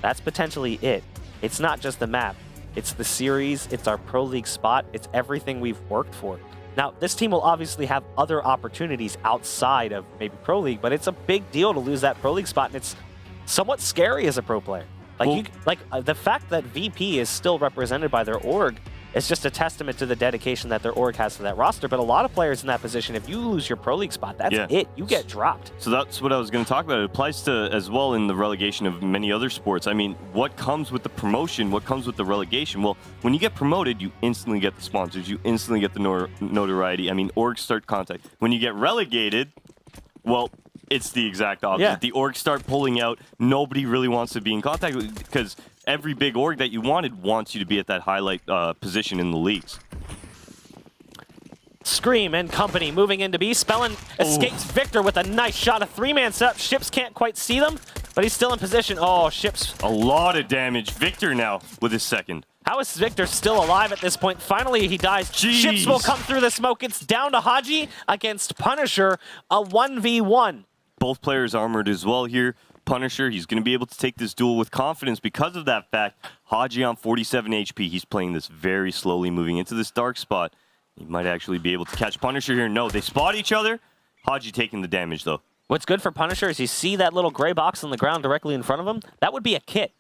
that's potentially it. It's not just the map. It's the series. It's our Pro League spot. It's everything we've worked for. Now, this team will obviously have other opportunities outside of maybe Pro League, but it's a big deal to lose that Pro League spot, and it's somewhat scary as a pro player. Like, the fact that VP is still represented by their org is just a testament to the dedication that their org has to that roster. But a lot of players in that position, if you lose your Pro League spot, that's it. You get dropped. So that's what I was going to talk about. It applies to as well in the relegation of many other sports. I mean, what comes with the promotion? What comes with the relegation? Well, when you get promoted, you instantly get the sponsors. You instantly get the notoriety. I mean, orgs start contact. When you get relegated, well, it's the exact opposite. Yeah. The orgs start pulling out. Nobody really wants to be in contact with, because every big org that you wanted wants you to be at that highlight position in the leagues. Scream and company moving into B. Spellin escapes Victor with a nice shot. A 3-man setup. Ships can't quite see them, but he's still in position. Oh, Ships. A lot of damage. Victor now with his second. How is Victor still alive at this point? Finally, he dies. Jeez. Ships will come through the smoke. It's down to Haji against Punisher. A 1v1. Both players armored as well here. Punisher, he's going to be able to take this duel with confidence because of that fact. Haji on 47 HP. He's playing this very slowly, moving into this dark spot. He might actually be able to catch Punisher here. No, they spot each other. Haji taking the damage, though. What's good for Punisher is you see that little gray box on the ground directly in front of him. That would be a kit.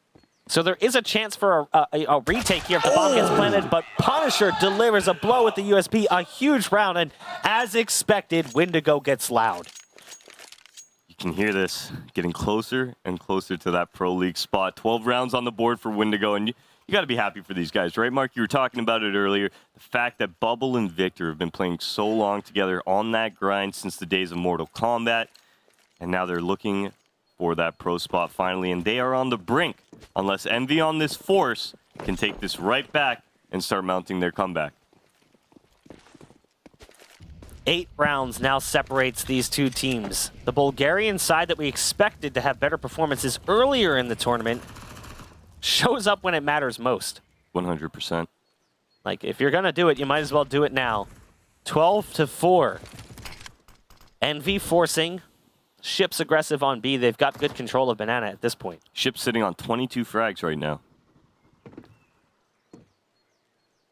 So there is a chance for a retake here if the bomb gets planted, but Punisher delivers a blow with the USP, a huge round, and as expected, Windigo gets loud. You can hear this getting closer and closer to that Pro League spot. 12 rounds on the board for Windigo, and you got to be happy for these guys, right, Mark? You were talking about it earlier. The fact that Bubble and Victor have been playing so long together on that grind since the days of Mortal Kombat, and now they're looking for that pro spot finally, and they are on the brink unless Envy on this force can take this right back and start mounting their comeback. 8 rounds now separates these two teams. The Bulgarian side that we expected to have better performances earlier in the tournament shows up when it matters most. 100%. Like, if you're going to do it, you might as well do it now. 12-4. Envy forcing. Ships aggressive on B. They've got good control of Banana at this point. Ship's sitting on 22 frags right now.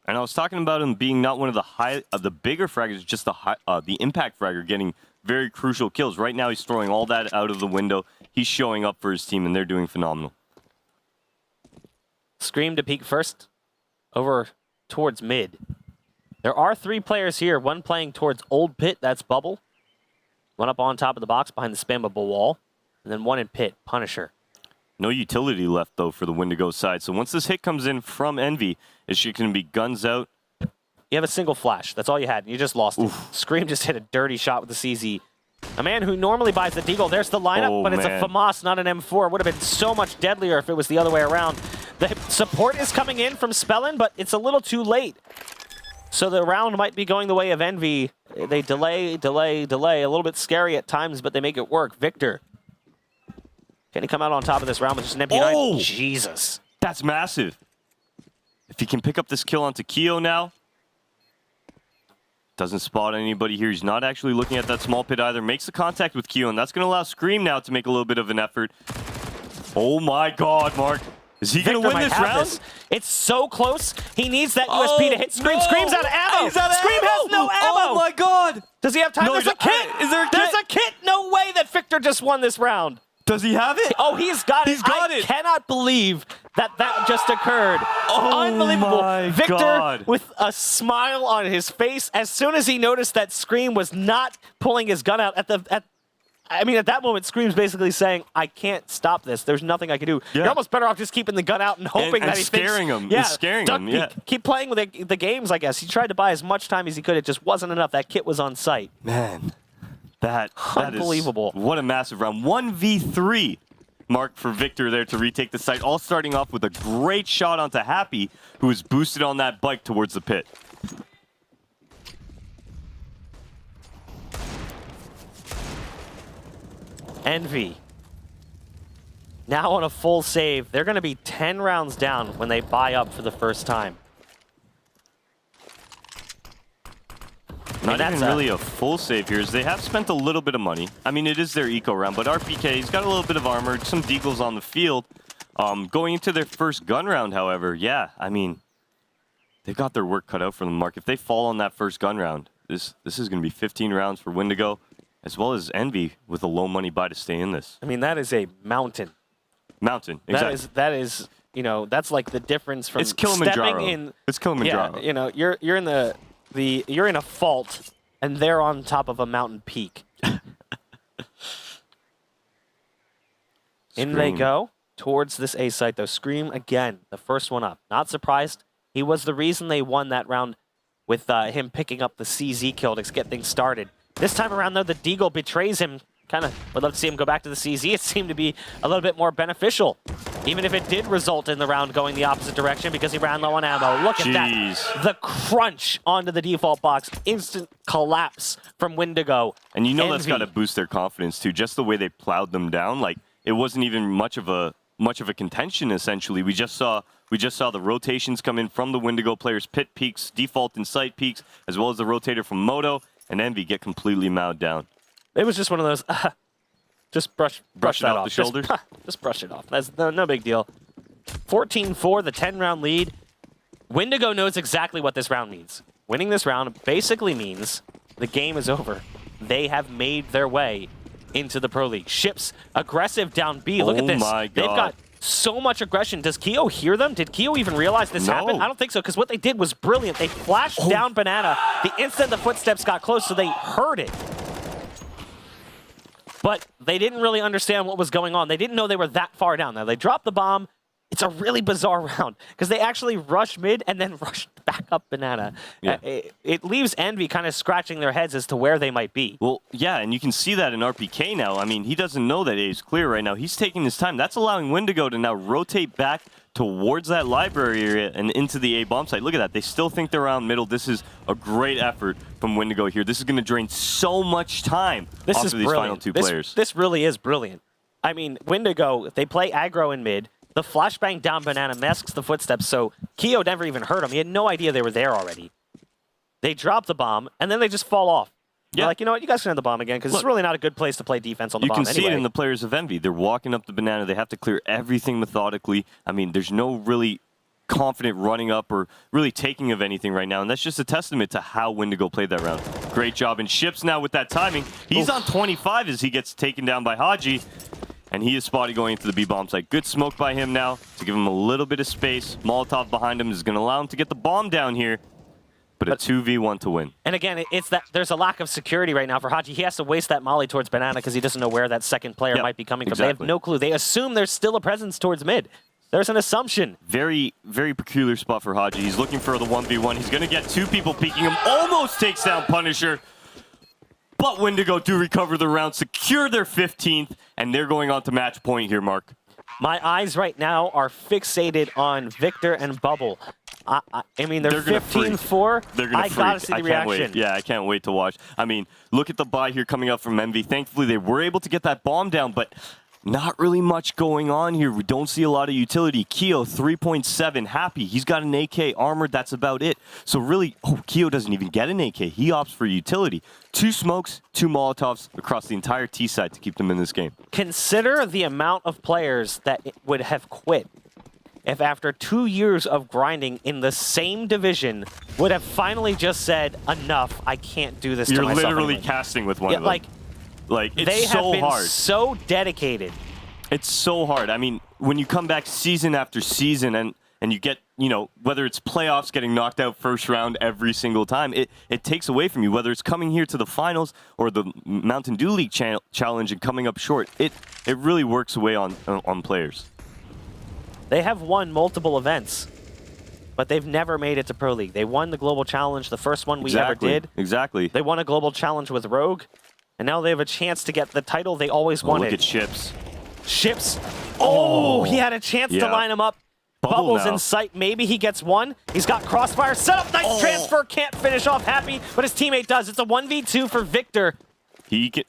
And I was talking about him being not one of the bigger fraggers, just the impact fragger getting very crucial kills. Right now, he's throwing all that out of the window. He's showing up for his team, and they're doing phenomenal. Scream to peek first over towards mid. There are 3 players here. One playing towards Old Pit, that's Bubble. One up on top of the box behind the spammable wall. And then one in Pit, Punisher. No utility left, though, for the Windigo side. So once this hit comes in from Envy, it's just going to be guns out. You have a single flash. That's all you had. You just lost it. Scream just hit a dirty shot with the CZ. A man who normally buys the Deagle. There's the lineup, but it's a FAMAS, not an M4. Would have been so much deadlier if it was the other way around. The support is coming in from Spellin, but it's a little too late. So the round might be going the way of Envy. They delay. A little bit scary at times, but they make it work. Victor. Can he come out on top of this round with just an MP9? Oh! Jesus. That's massive. If he can pick up this kill onto Keo now. Doesn't spot anybody here. He's not actually looking at that small pit either. Makes the contact with Keo, and that's going to allow Scream now to make a little bit of an effort. Oh my god, Mark. Is he going to win this round? It's so close. He needs that USP to hit Scream. No. Scream's out of ammo. He's out of Scream ammo. has no ammo. Oh my god. Does he have time? No, There's a kit. Is there a kit? There's a kit. No way that Victor just won this round. Does he have it? Oh, he's got it. He's got I it. cannot believe that just occurred. Oh Unbelievable. my Victor God. with a smile on his face as soon as he noticed that Scream was not pulling his gun out at that moment, Scream's basically saying, I can't stop this. There's nothing I can do. Yeah. You're almost better off just keeping the gun out and hoping that he scaring thinks, him. Yeah, He's scaring duck him, peek. yeah. Keep playing with the games, I guess. He tried to buy as much time as he could. It just wasn't enough. That kit was on site. Man, that Unbelievable. Is, what a massive round. 1v3 mark for Victor there to retake the site. All starting off with a great shot onto Happy, who was boosted on that bike towards the pit. Envy. Now on a full save. They're going to be 10 rounds down when they buy up for the first time. Not even really a full save here, as they have spent a little bit of money. I mean, it is their eco round, but RPK's got a little bit of armor, some deagles on the field. Going into their first gun round, however, yeah, I mean, they've got their work cut out for them, Mark. If they fall on that first gun round, this is going to be 15 rounds for Windigo, as well as Envy with a low money buy to stay in this. I mean, that is a mountain. Mountain, exactly. That is, you know, that's like the difference from It's Kilimanjaro. stepping in. It's Kilimanjaro. Yeah, you know, you're in you're in a fault, and they're on top of a mountain peak. In they go towards this A site, though. Scream again, the first one up. Not surprised. He was the reason they won that round with him picking up the CZ kill to get things started. This time around, though, the Deagle betrays him. Kind of would love to see him go back to the CZ. It seemed to be a little bit more beneficial, even if it did result in the round going the opposite direction because he ran low on ammo. Look at that. The crunch onto the default box. Instant collapse from Windigo. And you know Envy. that's got to boost their confidence, too. Just the way they plowed them down. Like, it wasn't even much of a contention, essentially. We just saw the rotations come in from the Windigo players. Pit peaks, default and site peaks, as well as the rotator from Moto, and Envy get completely mowed down. It was just one of those, just brush Brush it that off off. the shoulders? Just brush it off. That's no big deal. 14-4, the 10-round lead. Windigo knows exactly what this round means. Winning this round basically means the game is over. They have made their way into the Pro League. Ships aggressive down B. Look at this. My God. They've got so much aggression. Does Keo hear them? Did Keo even realize this happened? I don't think so, because what they did was brilliant. They flashed down Banana the instant the footsteps got close, so they heard it. But they didn't really understand what was going on. They didn't know they were that far down. Now, they dropped the bomb. It's a really bizarre round because they actually rushed mid and then rushed back up Banana. Yeah. It leaves Envy kind of scratching their heads as to where they might be. Well, yeah, and you can see that in RPK now. I mean, he doesn't know that A is clear right now. He's taking his time. That's allowing Windigo to now rotate back towards that library area and into the A bomb site. Look at that. They still think they're around middle. This is a great effort from Windigo here. This is going to drain so much time off of these final two players. This really is brilliant. I mean, Windigo, they play aggro in mid. The flashbang down Banana masks the footsteps, so Keo never even heard him. He had no idea they were there already. They drop the bomb, and then they just fall off. Yeah. They're like, you know what, you guys can have the bomb again, because it's really not a good place to play defense on the bomb You can see anyway. it in the players of Envy. They're walking up the Banana. They have to clear everything methodically. I mean, there's no really confident running up or really taking of anything right now, and that's just a testament to how Windigo played that round. Great job. And Ships now with that timing. He's on 25 as he gets taken down by Haji. And he is spotted going into the B bomb site. Good smoke by him now to give him a little bit of space. Molotov behind him is going to allow him to get the bomb down here. But a 2v1 to win. And again, it's that there's a lack of security right now for Haji. He has to waste that molly towards Banana because he doesn't know where that second player might be coming from. Exactly. They have no clue. They assume there's still a presence towards mid. There's an assumption. Very, very peculiar spot for Haji. He's looking for the 1v1. He's going to get 2 people peeking him. Almost takes down Punisher. But Windigo do recover the round, secure their 15th, and they're going on to match point here, Mark. My eyes right now are fixated on Victor and Bubble. I mean, they're 15-4. They're gonna I gotta see the reaction. Wait. Yeah, I can't wait to watch. I mean, look at the buy here coming up from EnVy. Thankfully, they were able to get that bomb down, but not really much going on here. We don't see a lot of utility. Keo, 3.7, happy. He's got an AK armored. That's about it. So really, Keo doesn't even get an AK. He opts for utility. 2 smokes, 2 Molotovs across the entire T side to keep them in this game. Consider the amount of players that would have quit if after 2 years of grinding in the same division would have finally just said, enough, I can't do this to myself You're literally anymore. casting with one of them. Like, it's they so have been hard. so dedicated. It's so hard. I mean, when you come back season after season and you get, you know, whether it's playoffs, getting knocked out first round every single time, it takes away from you. Whether it's coming here to the finals or the Mountain Dew League challenge and coming up short, it really works away on players. They have won multiple events, but they've never made it to Pro League. They won the Global Challenge, the first one we ever did. Exactly. They won a Global Challenge with Rogue, and now they have a chance to get the title they always wanted. Look at Ships. Ships. Oh, he had a chance to line him up. Bubbles now. in sight. Maybe he gets one. He's got Crossfire. Set up. Nice transfer. Can't finish off Happy, but his teammate does. It's a 1v2 for Victor. He's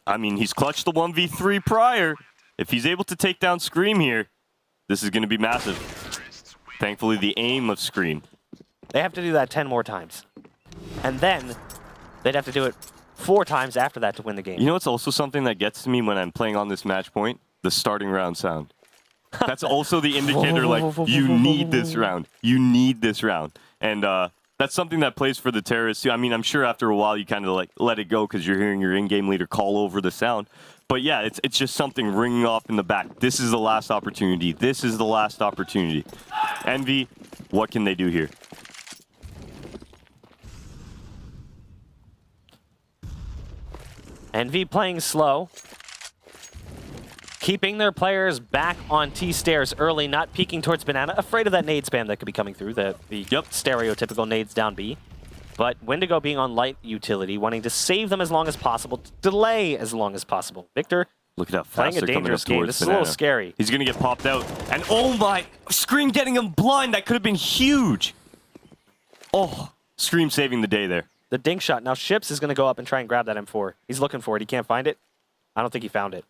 clutched the 1v3 prior. If he's able to take down Scream here, this is going to be massive. Thankfully, the aim of Scream. They have to do that 10 more times. And then they'd have to do it 4 times after that to win the game. You know what's also something that gets to me when I'm playing on this match point? The starting round sound. That's also the indicator, like, you need this round. You need this round. And that's something that plays for the terrorists, too. I mean, I'm sure after a while you kind of, like, let it go because you're hearing your in-game leader call over the sound. But, yeah, it's just something ringing off in the back. This is the last opportunity. This is the last opportunity. EnVy, what can they do here? EnVy playing slow. Keeping their players back on T-stairs early, not peeking towards Banana. Afraid of that nade spam that could be coming through, the stereotypical nades down B. But Windigo being on light utility, wanting to save them as long as possible, to delay as long as possible. Victor, Look at how playing fast a they're coming up dangerous game. towards This is a Banana. little scary. He's going to get popped out. And oh my, Scream getting him blind. That could have been huge. Oh, Scream saving the day there. The dink shot. Now Ships is going to go up and try and grab that M4. He's looking for it. He can't find it. I don't think he found it.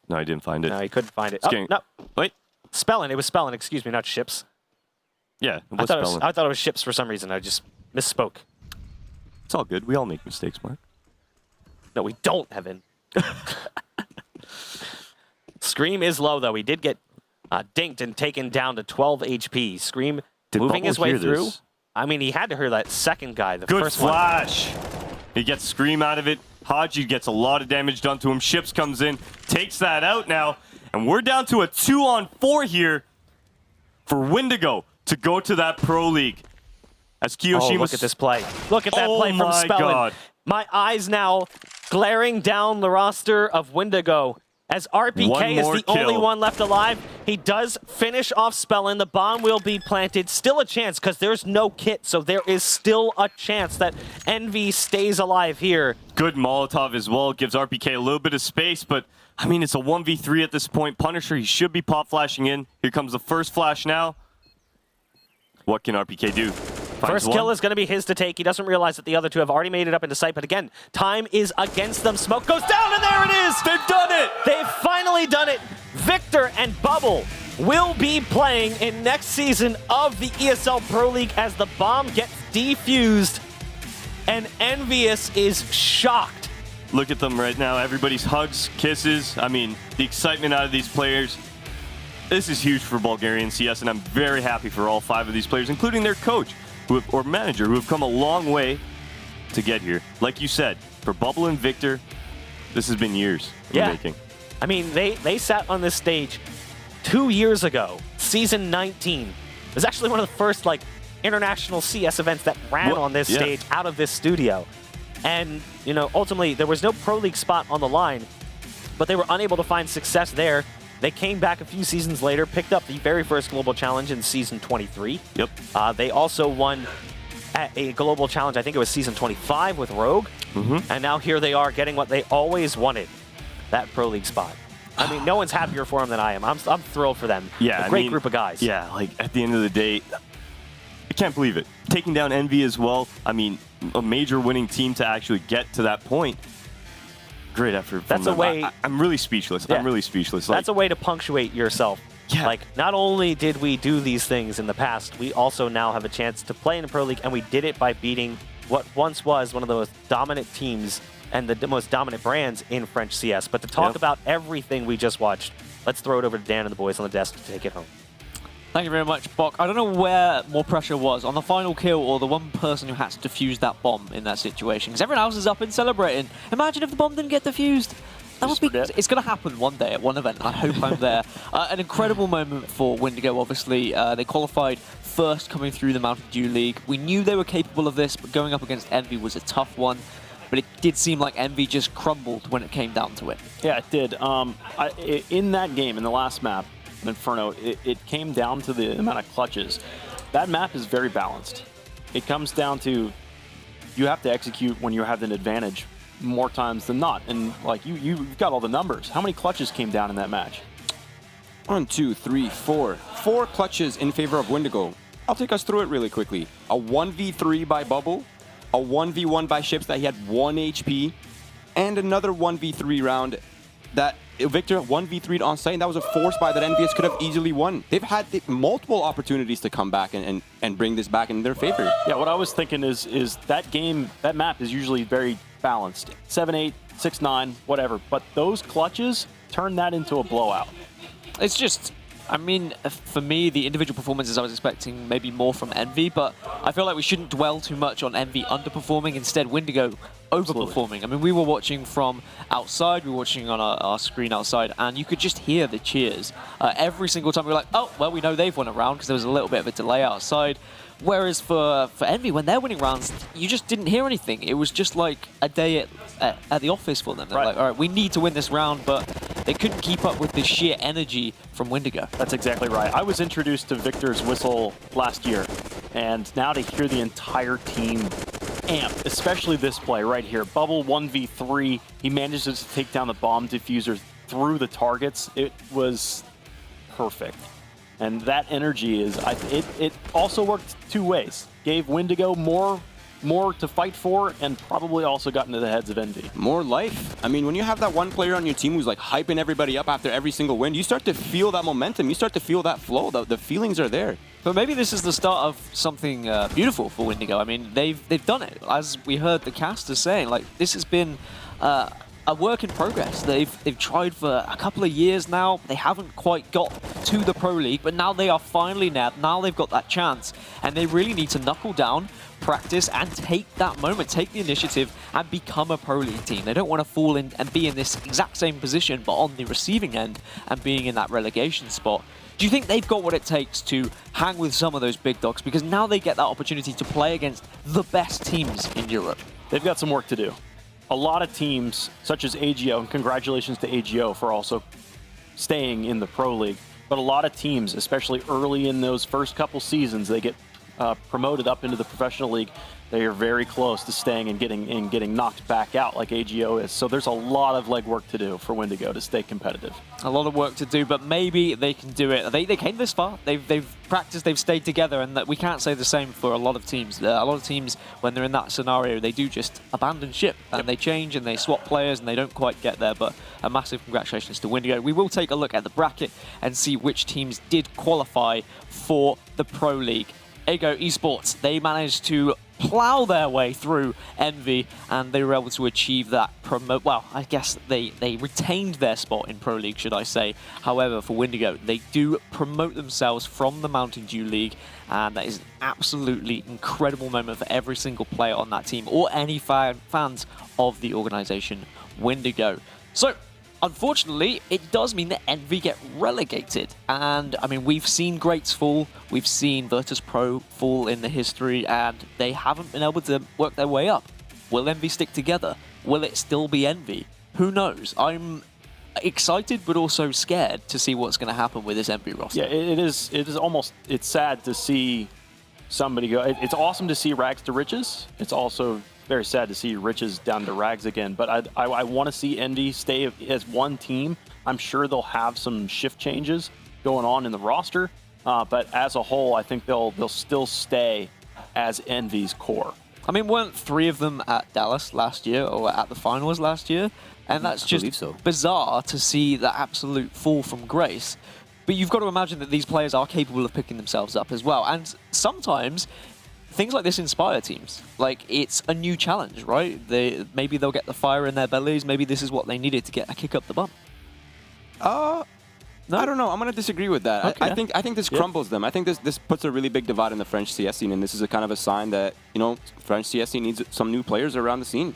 No, I didn't find it. No, he couldn't find it. Getting, no. Wait. Spellin. It was Spellin, excuse me, not Ships. Yeah, it I was Spellin. thought it was Ships for some reason. I just misspoke. It's all good. We all make mistakes, Mark. No, we don't, Evan. Scream is low, though. He did get dinked and taken down to 12 HP. Scream moving his way through. This? I mean, he had to hear that second guy, the Good first flash. He gets Scream out of it. Haji gets a lot of damage done to him. Ships comes in, takes that out now. And we're down to a 2-on-4 here for Windigo to go to that Pro League. As Kiyoshima... Oh, look at this play. Look at that play from Spellin. God. My eyes now glaring down the roster of Windigo as RPK is the only one left alive. He does finish off Spellin. The bomb will be planted. Still a chance because there's no kit, so there is still a chance that EnVy stays alive here. Good Molotov as well. Gives RPK a little bit of space, but I mean, it's a 1v3 at this point. Punisher, he should be pop flashing in. Here comes the first flash now. What can RPK do? First kill is going to be his to take. He doesn't realize that the other two have already made it up into sight. But again, time is against them. Smoke goes down, and there it is. They've done it. They've finally done it. Victor and Bubble will be playing in next season of the ESL Pro League as the bomb gets defused. And EnVyUs is shocked. Look at them right now. Everybody's hugs, kisses. I mean, the excitement out of these players. This is huge for Bulgarian CS, and I'm very happy for all 5 of these players, including their coach or manager, who have come a long way to get here. Like you said, for Bubble and Victor, this has been years in the making. I mean, they sat on this stage 2 years ago, season 19. It was actually one of the first, like, international CS events that ran Well, on this yeah. stage out of this studio. And, you know, ultimately, there was no Pro League spot on the line, but they were unable to find success there. They came back a few seasons later, picked up the very first Global Challenge in Season 23. Yep. They also won at a Global Challenge, I think it was Season 25 with Rogue. And now here they are getting what they always wanted, that Pro League spot. I mean, no one's happier for them than I am. I'm thrilled for them. Yeah, a great group of guys. Yeah, like at the end of the day, I can't believe it. Taking down Envy as well. I mean, a major winning team to actually get to that point. Great effort from That's a them. way- I'm really speechless. Yeah. I'm really speechless. That's a way to punctuate yourself. Yeah. Like, not only did we do these things in the past, we also now have a chance to play in the Pro League, and we did it by beating what once was one of the most dominant teams and the most dominant brands in French CS. But to talk Yep. about everything we just watched, let's throw it over to Dan and the boys on the desk to take it home. Thank you very much, Bok. I don't know where more pressure was, on the final kill or the one person who had to defuse that bomb in that situation. Because everyone else is up and celebrating. Imagine if the bomb didn't get defused. That would be. It's going to happen one day at one event. I hope I'm there. An incredible moment for Windigo, obviously. They qualified first coming through the Mountain Dew League. We knew they were capable of this, but going up against Envy was a tough one. But it did seem like Envy just crumbled when it came down to it. Yeah, it did. In that game, in the last map, Inferno, it came down to the amount of clutches. That map is very balanced. It comes down to you have to execute when you have an advantage more times than not. And like you've got all the numbers. How many clutches came down in that match? 1, 2, 3, 4. 4 clutches in favor of Windigo. I'll take us through it really quickly. A 1v3 by Bubble, a 1v1 by Ships that he had 1 HP, and another 1v3 round that Victor 1v3'd on site, and that was a force buy that EnVyUs could have easily won. They've had multiple opportunities to come back and bring this back in their favor. Yeah, what I was thinking is that game, that map is usually very balanced. 7-8, 6-9, whatever. But those clutches turn that into a blowout. It's just, I mean, for me, the individual performances I was expecting maybe more from Envy, but I feel like we shouldn't dwell too much on Envy underperforming. Instead, Windigo overperforming. I mean, we were watching from outside, we were watching on our screen outside, and you could just hear the cheers. Every single time we were like, oh, well, we know they've won a round because there was a little bit of a delay outside. Whereas for Envy, when they're winning rounds, you just didn't hear anything. It was just like a day at the office for them. They're like, all right, we need to win this round, but they couldn't keep up with the sheer energy from Windigo. That's exactly right. I was introduced to Victor's whistle last year, and now to hear the entire team amped, especially this play right here. Bubble 1v3, he manages to take down the bomb diffuser through the targets. It was perfect. And that energy is, it also worked two ways. Gave Windigo more to fight for, and probably also got into the heads of Envy. More life. I mean, when you have that one player on your team who's like hyping everybody up after every single win, you start to feel that momentum. You start to feel that flow. The feelings are there. But maybe this is the start of something beautiful for Windigo. I mean, they've done it. As we heard the casters saying, like, this has been a work in progress. They've tried for a couple of years now. They haven't quite got to the Pro League, but now they are finally there. Now they've got that chance, and they really need to knuckle down, practice, and take that moment, take the initiative, and become a Pro League team. They don't want to fall in and be in this exact same position, but on the receiving end and being in that relegation spot. Do you think they've got what it takes to hang with some of those big dogs? Because now they get that opportunity to play against the best teams in Europe. They've got some work to do. A lot of teams, such as AGO, and congratulations to AGO for also staying in the Pro League, but a lot of teams, especially early in those first couple seasons, they get promoted up into the professional league. They are very close to staying and getting knocked back out like AGO is. So there's a lot of legwork to do for Windigo to stay competitive. A lot of work to do, but maybe they can do it. They came this far. They've practiced, they've stayed together, and that we can't say the same for a lot of teams. A lot of teams, when they're in that scenario, they do just abandon ship, and they change, and they swap players, and they don't quite get there, but a massive congratulations to Windigo. We will take a look at the bracket and see which teams did qualify for the Pro League. Ego Esports, they managed to plow their way through Envy, and they were able to achieve that promote. Well, I guess they retained their spot in Pro League, should I say. However, for Windigo, they do promote themselves from the Mountain Dew League, and that is an absolutely incredible moment for every single player on that team or any fans of the organization Windigo. So, unfortunately, it does mean that EnVy get relegated. And, I mean, we've seen greats fall, we've seen Virtus Pro fall in the history, and they haven't been able to work their way up. Will EnVy stick together? Will it still be EnVy? Who knows? I'm excited, but also scared to see what's going to happen with this EnVy roster. Yeah, it is almost, it's sad to see somebody go. It's awesome to see rags to riches. It's also very sad to see riches down to rags again. But I want to see EnVy stay as one team. I'm sure they'll have some shift changes going on in the roster. But as a whole, I think they'll still stay as EnVy's core. I mean, weren't 3 of them at Dallas last year or at the finals last year? And that's I believe just so. bizarre to see the absolute fall from grace. But you've got to imagine that these players are capable of picking themselves up as well. And sometimes things like this inspire teams. Like, it's a new challenge, right? Maybe they'll get the fire in their bellies. Maybe this is what they needed to get a kick up the bum. No? I don't know. I'm going to disagree with that. Okay. I think this crumbles them. I think this puts a really big divide in the French CS scene, and this is a kind of a sign that, you know, French CS scene needs some new players around the scene.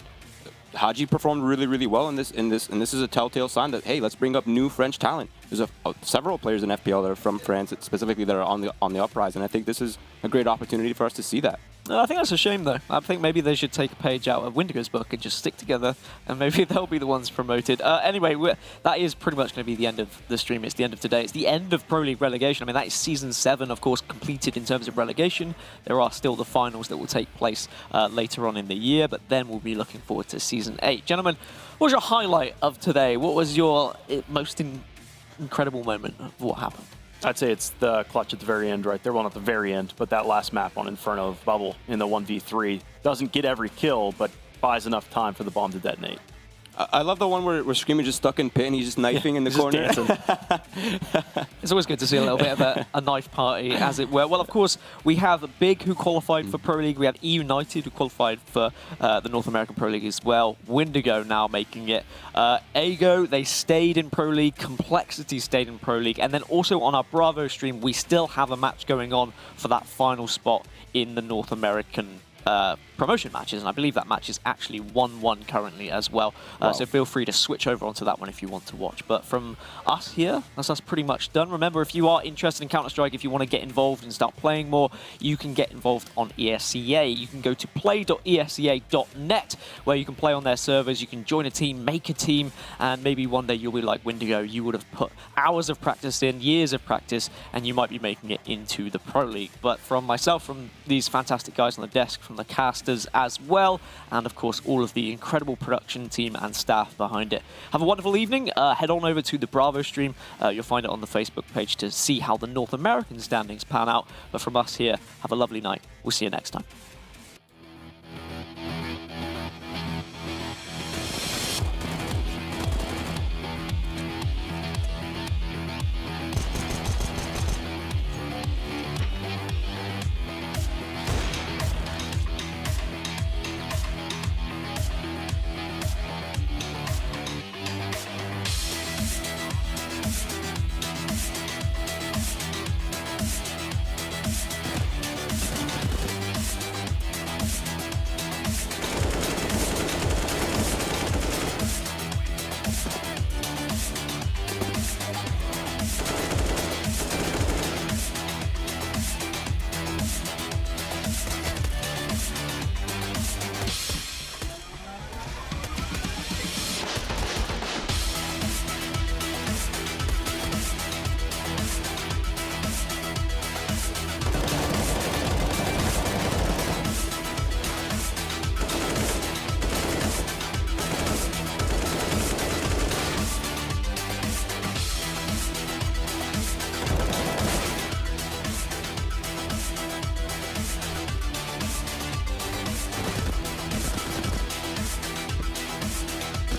Haji performed really, really well in this, and this is a telltale sign that, hey, let's bring up new French talent. There's several players in FPL that are from France, specifically that are on the uprise, and I think this is a great opportunity for us to see that. I think that's a shame, though. I think maybe they should take a page out of Windigo's book and just stick together, and maybe they'll be the ones promoted. Anyway, that is pretty much going to be the end of the stream. It's the end of today. It's the end of Pro League Relegation. I mean, that is Season 7, of course, completed in terms of relegation. There are still the finals that will take place later on in the year, but then we'll be looking forward to Season 8. Gentlemen, what was your highlight of today? What was your most incredible moment of what happened? I'd say it's the clutch at the very end, right there. Well, not the very end, but that last map on Inferno of Bubble in the 1v3 doesn't get every kill, but buys enough time for the bomb to detonate. I love the one where Screamer just stuck in pit and he's just knifing in the corner. It's always good to see a little bit of a knife party, as it were. Well, of course, we have Big, who qualified for Pro League. We have E United, who qualified for the North American Pro League as well. Windigo now making it. Ago, they stayed in Pro League. Complexity stayed in Pro League. And then also on our Bravo stream, we still have a match going on for that final spot in the North American promotion matches, and I believe that match is actually 1-1 currently as well. Wow. So feel free to switch over onto that one if you want to watch. But from us here, that's us pretty much done. Remember, if you are interested in Counter-Strike, if you want to get involved and start playing more, you can get involved on ESCA. You can go to play.esca.net, where you can play on their servers, you can join a team, make a team, and maybe one day you'll be like Windigo. You would have put hours of practice in, years of practice, and you might be making it into the Pro League. But from myself, from these fantastic guys on the desk, from the casters as well, and of course all of the incredible production team and staff behind it. Have a wonderful evening. Head on over to the Bravo stream. You'll find it on the Facebook page to see how the North American standings pan out. But from us here, have a lovely night. We'll see you next time.